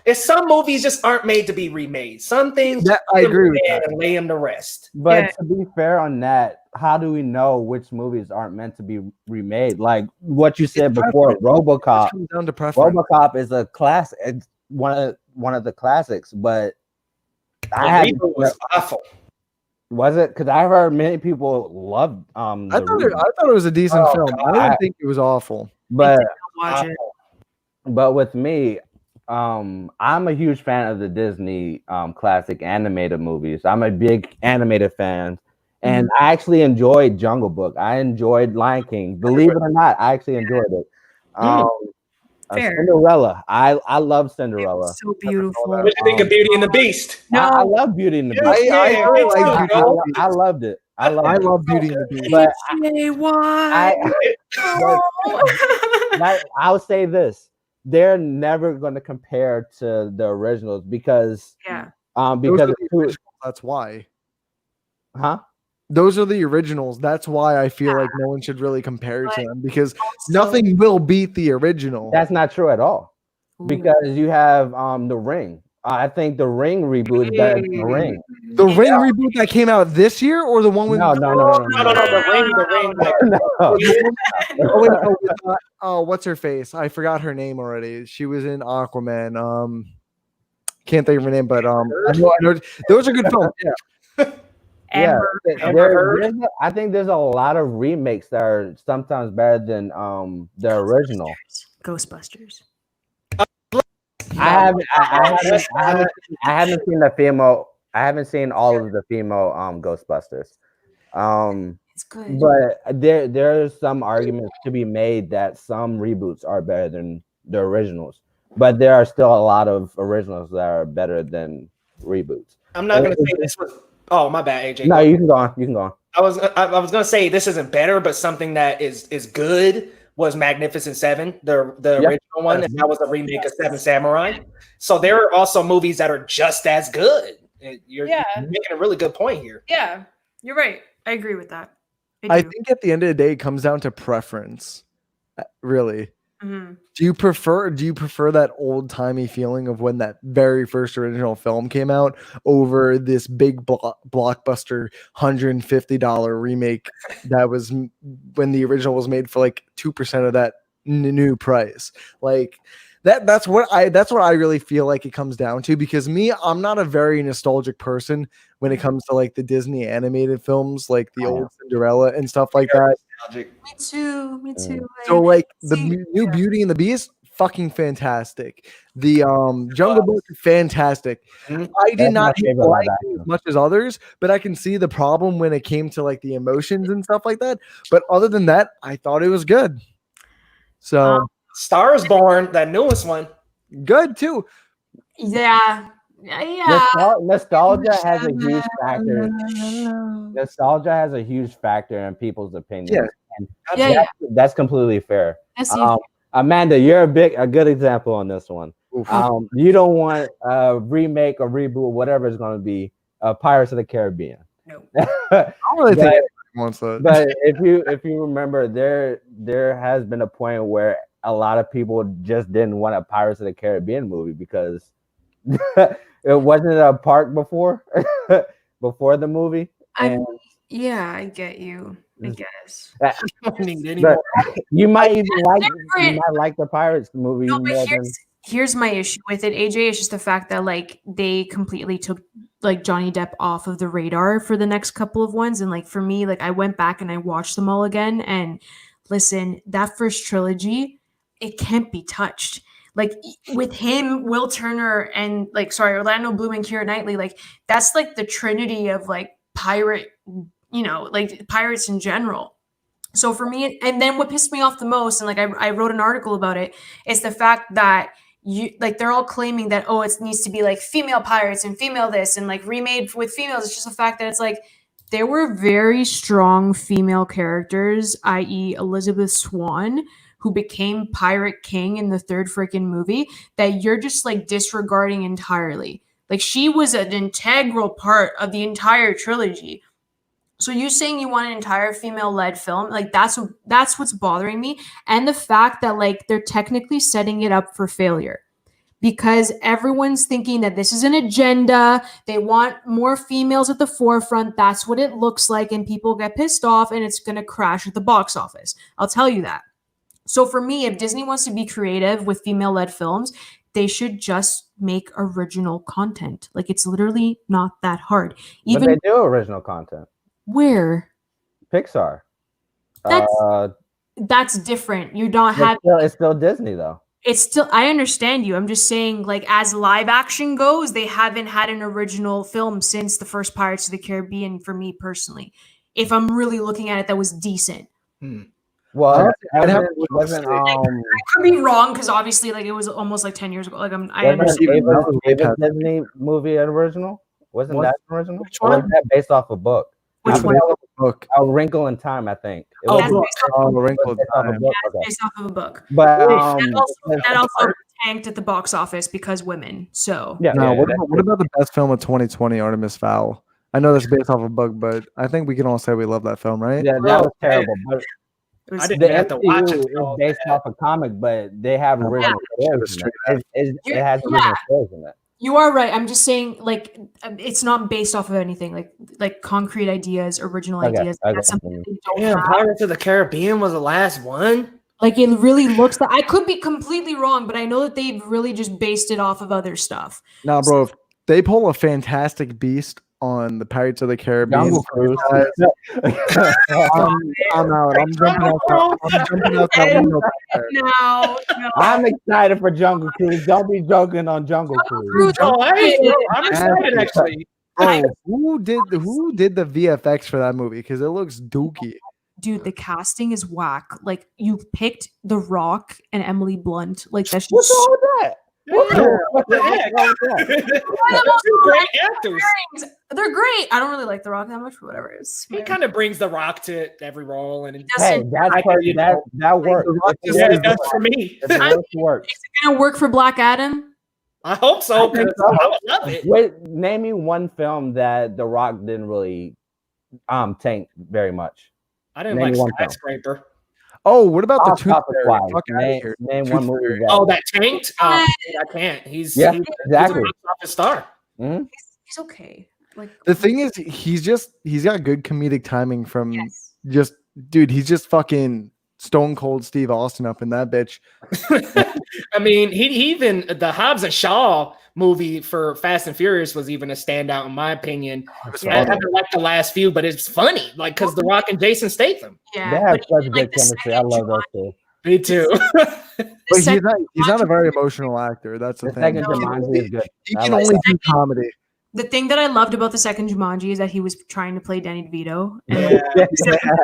It's some movies just aren't made to be remade. Some things I agree with that and lay them to rest. But to be fair on that, how do we know which movies aren't meant to be remade? Like what you said before, RoboCop. Down to preference. RoboCop is a classic. It's one of the classics, but Oliva was awful. Was it? Because I heard many people loved. I thought it was a decent film. I didn't think it was awful. But with me, I'm a huge fan of the Disney classic animated movies. I'm a big animated fan, and I actually enjoyed Jungle Book. I enjoyed Lion King. Believe it or not, I actually enjoyed it. Cinderella. I love Cinderella. It's so beautiful. What do you think of Beauty and the Beast? No, I love Beauty and the Beast. I loved it. I love Beauty and the Beast. But why? I'll say this: they're never going to compare to the originals because Yeah. Those are the originals, that's why. Huh? Those are the originals. That's why I feel like no one should really compare to them because Also- nothing will beat the original. That's not true at all. Ooh. Because you have the Ring. I think the Ring reboot is better than the Ring. The Ring reboot that came out this year, or the one with No. The ring. No. oh, wait, no, with, what's her face? I forgot her name already. She was in Aquaman. Can't think of her name, but I know those are good films. Yeah. Yeah, Amber. I think there's a lot of remakes that are sometimes better than the original. Ghostbusters. I haven't seen the female. I haven't seen all of the female Ghostbusters. It's good. But there's some arguments to be made that some reboots are better than the originals. But there are still a lot of originals that are better than reboots. I'm not gonna say this was. Oh, my bad, AJ. No, you can go on. You can go on. I was gonna say this isn't better, but something that is good was Magnificent Seven, the original one, and that was a remake of Seven Samurai. So there are also movies that are just as good. You're making a really good point here. Yeah, you're right. I agree with that. I think at the end of the day, it comes down to preference. Really. Mm-hmm. Do you prefer that old timey feeling of when that very first original film came out over this big blockbuster $150 remake that was when the original was made for like 2% of that new price? Like that's what I really feel like it comes down to, because I'm not a very nostalgic person when it comes to like the Disney animated films, like the old Cinderella and stuff like that. Me too. So like the new Beauty and the Beast, fucking fantastic. The Jungle Book, fantastic. I did not like it as much as others, but I can see the problem when it came to like the emotions and stuff like that. But other than that, I thought it was good. So Star is Born, that newest one, good too. Yeah. Nostalgia has a huge factor. Nostalgia has a huge factor in people's opinions. Yeah. That's completely fair. Yes, Amanda, you're a good example on this one. You don't want a remake or reboot, whatever it's going to be, Pirates of the Caribbean. No. I don't really think anyone wants that. But if you remember, there has been a point where a lot of people just didn't want a Pirates of the Caribbean movie because it wasn't a park before the movie. Yeah, I get you. I guess. You might even like the Pirates movie. No, but here's my issue with it, AJ. It's just the fact that like they completely took like Johnny Depp off of the radar for the next couple of ones, and like for me, like I went back and I watched them all again, and listen, that first trilogy, it can't be touched. Like with him, Will Turner, and Orlando Bloom and Keira Knightley, like that's like the trinity of like pirate, like pirates in general. So for me, and then what pissed me off the most, and like I wrote an article about it, is the fact that they're all claiming that, oh, it needs to be like female pirates and female this and like remade with females. It's just the fact that it's like there were very strong female characters, i.e. Elizabeth Swann, who became Pirate King in the third freaking movie, that you're just like disregarding entirely. Like she was an integral part of the entire trilogy. So you saying you want an entire female-led film, like that's what's bothering me. And the fact that like they're technically setting it up for failure because everyone's thinking that this is an agenda. They want more females at the forefront. That's what it looks like. And people get pissed off and it's going to crash at the box office. I'll tell you that. So for me, if Disney wants to be creative with female-led films, they should just make original content. Like it's literally not that hard. But they do original content. Where? Pixar. That's different. You don't have. It's still Disney though. It's still. I understand you. I'm just saying, like as live action goes, they haven't had an original film since the first Pirates of the Caribbean. For me personally, if I'm really looking at it, that was decent. Well, I could be wrong because obviously, like it was almost like 10 years ago. Like I understand. Disney movie original wasn't that original? Or was that based off a book? Which It's one? based off a book. A Wrinkle in Time, I think. It Oh, was that's book. based off, Oh, Wrinkle based off a Time. book. that's Okay. based off of a book. But That also tanked at the box office because women. So yeah, No, yeah, what about the best film of 2020, Artemis Fowl? I know that's based off a book, but I think we can all say we love that film, right? yeah, that was terrible. But it was, I didn't the even have to watch MCU it. is based off a comic, but they have Yeah. original stories in it. It has original stories in it. you are right. I'm just saying, like, it's not based off of anything, like concrete ideas, original Okay, ideas. okay. That's something that they don't Damn, have. Pirates of the Caribbean was the last one. Like, it really looks like I could be completely wrong, but I know that they've really just based it off of other stuff. Now, bro, if they pull a Fantastic Beast on the Pirates of the Caribbean, Jungle Cruise. I'm out. I'm jumping out. I'm jumping out that window. back there. No. I'm excited for Jungle Cruise. Don't be joking on Jungle Cruise. Oh, I'm excited actually. Bro, who did the VFX for that movie? Because it looks dookie. Dude, the casting is whack. Like, you picked The Rock and Emily Blunt. Like, that's What's just wrong with that? What the heck? Two great actors. they're great. I don't really like The Rock that much, but whatever. He kind of brings the Rock to every role, and Hey, Doesn't- that works. yeah, it does for me. If it works. Is it gonna work for Black Adam? I hope so. I think 'Cause so. I would love it. Wait, name me one film that The Rock didn't really tank very much. I didn't Name like one film. Skyscraper. Oh, what about the Off Tooth topic Fairy? wise, Fuck outta name, here. name Tooth one movie. Fairy. That, Oh, that tanked? I can't. He's Yeah, he's exactly. a box office star. Mhm. He's okay. Like, The thing is, he's got good comedic timing from yes. he's just fucking stone cold Steve Austin up in that bitch. I mean, he even the Hobbs and Shaw movie for Fast and Furious was even a standout in my opinion. Yeah. I haven't liked the last few, but it's funny, like because The Rock and Jason Statham. Yeah, They have but such even, good like, the chemistry. I second love those two. Me too. But he's second not a very emotional actor. That's the The thing. second No. Jumanji is good. He I can like only that. do comedy. The thing that I loved about the second Jumanji is that he was trying to play Danny DeVito. And Yeah.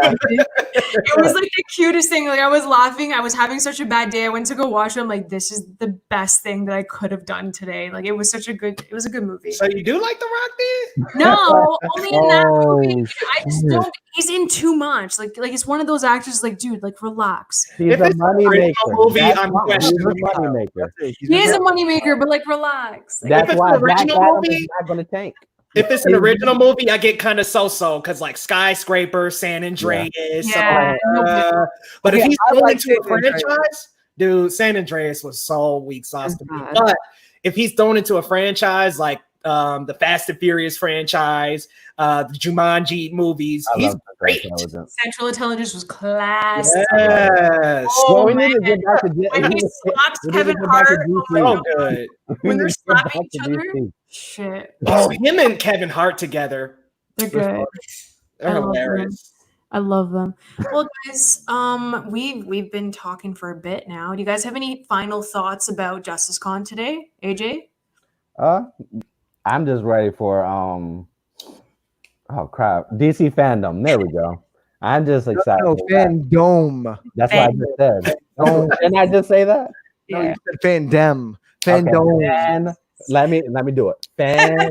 it was like the cutest thing. Like, I was laughing. I was having such a bad day. I went to go watch it. I'm like, this is the best thing that I could have done today. Like, it was a good movie. So you do like The Rock, then? No, only in that movie. Oh, I just shit. don't. He's in too much. Like it's one of those actors. Like, dude, like, relax. He's If a it's money an maker. original movie, I'm He's a questioning. money maker. He is a moneymaker, but like, relax. Like, That's it's why an Black original Adam movie- is not going to tank. If it's an original movie, I get kind of so-so because like Skyscraper, San Andreas. Yeah. But Okay, if he's I going like into a San Andreas. franchise, dude, San Andreas was so weak sauce to me. bad. But if he's thrown into a franchise like the Fast and Furious franchise, the Jumanji movies, I he's love great. Intelligence. Central Intelligence was class. Yes. Oh, Well, we need to man. get back to When he slaps we need to Kevin get back to Hart, DC. So good. We when need they're to get back slapping to each other. DC. Shit, Oh, him and Kevin Hart together. they're good. They're I love hilarious. I love them. Well, guys, we've been talking for a bit now. Do you guys have any final thoughts about Justice Con today, AJ? I'm just ready for oh crap, DC fandom. There we go. I'm just excited. No, for that. fandom. That's what I just said. Didn't I just say that? No, you said fandom. Fandom. Okay. Fan, let me do it. Fan.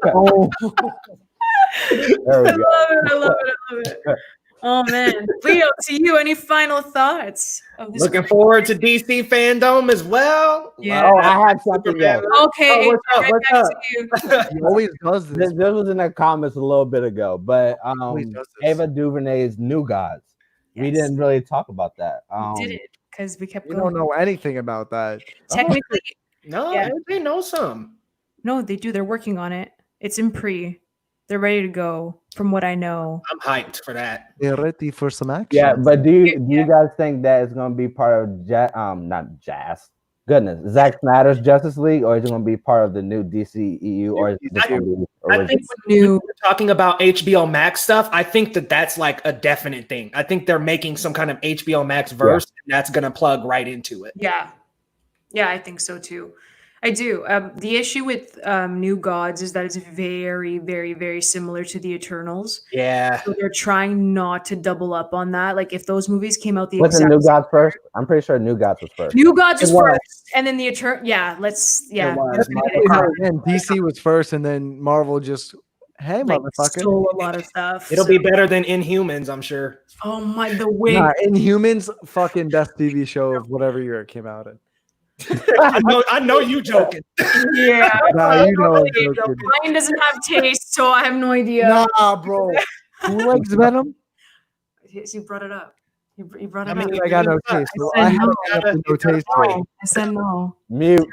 Oh. There we go. I love it. Oh man, Leo, to you, any final thoughts of this? Looking forward to DC fandom as well. Yeah. Oh, I had something else. Okay, Oh, what's up? right What's back up? to you. He always does This this. was in the comments a little bit ago, but always does this. Ava DuVernay's New Gods. We Yes. didn't really talk about that. We did it because we kept We going. don't know anything about that. Technically, No, Yeah. they know some. no, they do. They're working on it. It's in pre. They're ready to go. From what I know, I'm hyped for that. They're ready for some action. Yeah, but do you guys think that it's gonna be part of Zack Snyder's Justice League, or is it gonna be part of the new DCEU, or is it just gonna be I original? think when we're talking about HBO Max stuff, I think that's like a definite thing. I think they're making some kind of HBO Max verse, and that's gonna plug right into it. yeah, I think so too. I do. The issue with New Gods is that it's very, very, very similar to the Eternals. Yeah. So they're trying not to double up on that. Like if those movies came out the Was it exact New Gods first? I'm pretty sure New Gods was first. New Gods was It was. first, and then the Eternal. Yeah, It was. let's My make it bad. And DC was first, and then Marvel just, hey, like motherfucker. stole a lot of stuff. It'll so- be better than Inhumans, I'm sure. Oh my, the wig. Nah, Inhumans, fucking best TV show of whatever year it came out in. I know you joking. Yeah. Nah, you know I'm joking. Mine doesn't have taste, so I have no idea. Nah, bro. Who likes Venom? He brought it up. He brought it I mean, up. I got no taste. I Well, said I have no. no taste for it. I said no. Mute.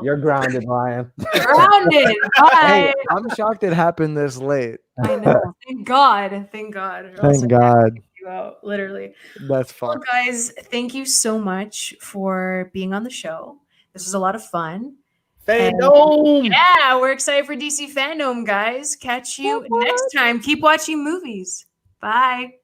You're grounded, Lion. Grounded. Bye. Hey, I'm shocked it happened this late. I know. Thank God. Thank God. Or else Thank I'd God. kick you out, literally. That's Well, fun. guys, thank you so much for being on the show. This was a lot of fun. Fandom. Yeah, we're excited for DC Fandom, guys. Catch you next time. Keep watching movies. Bye.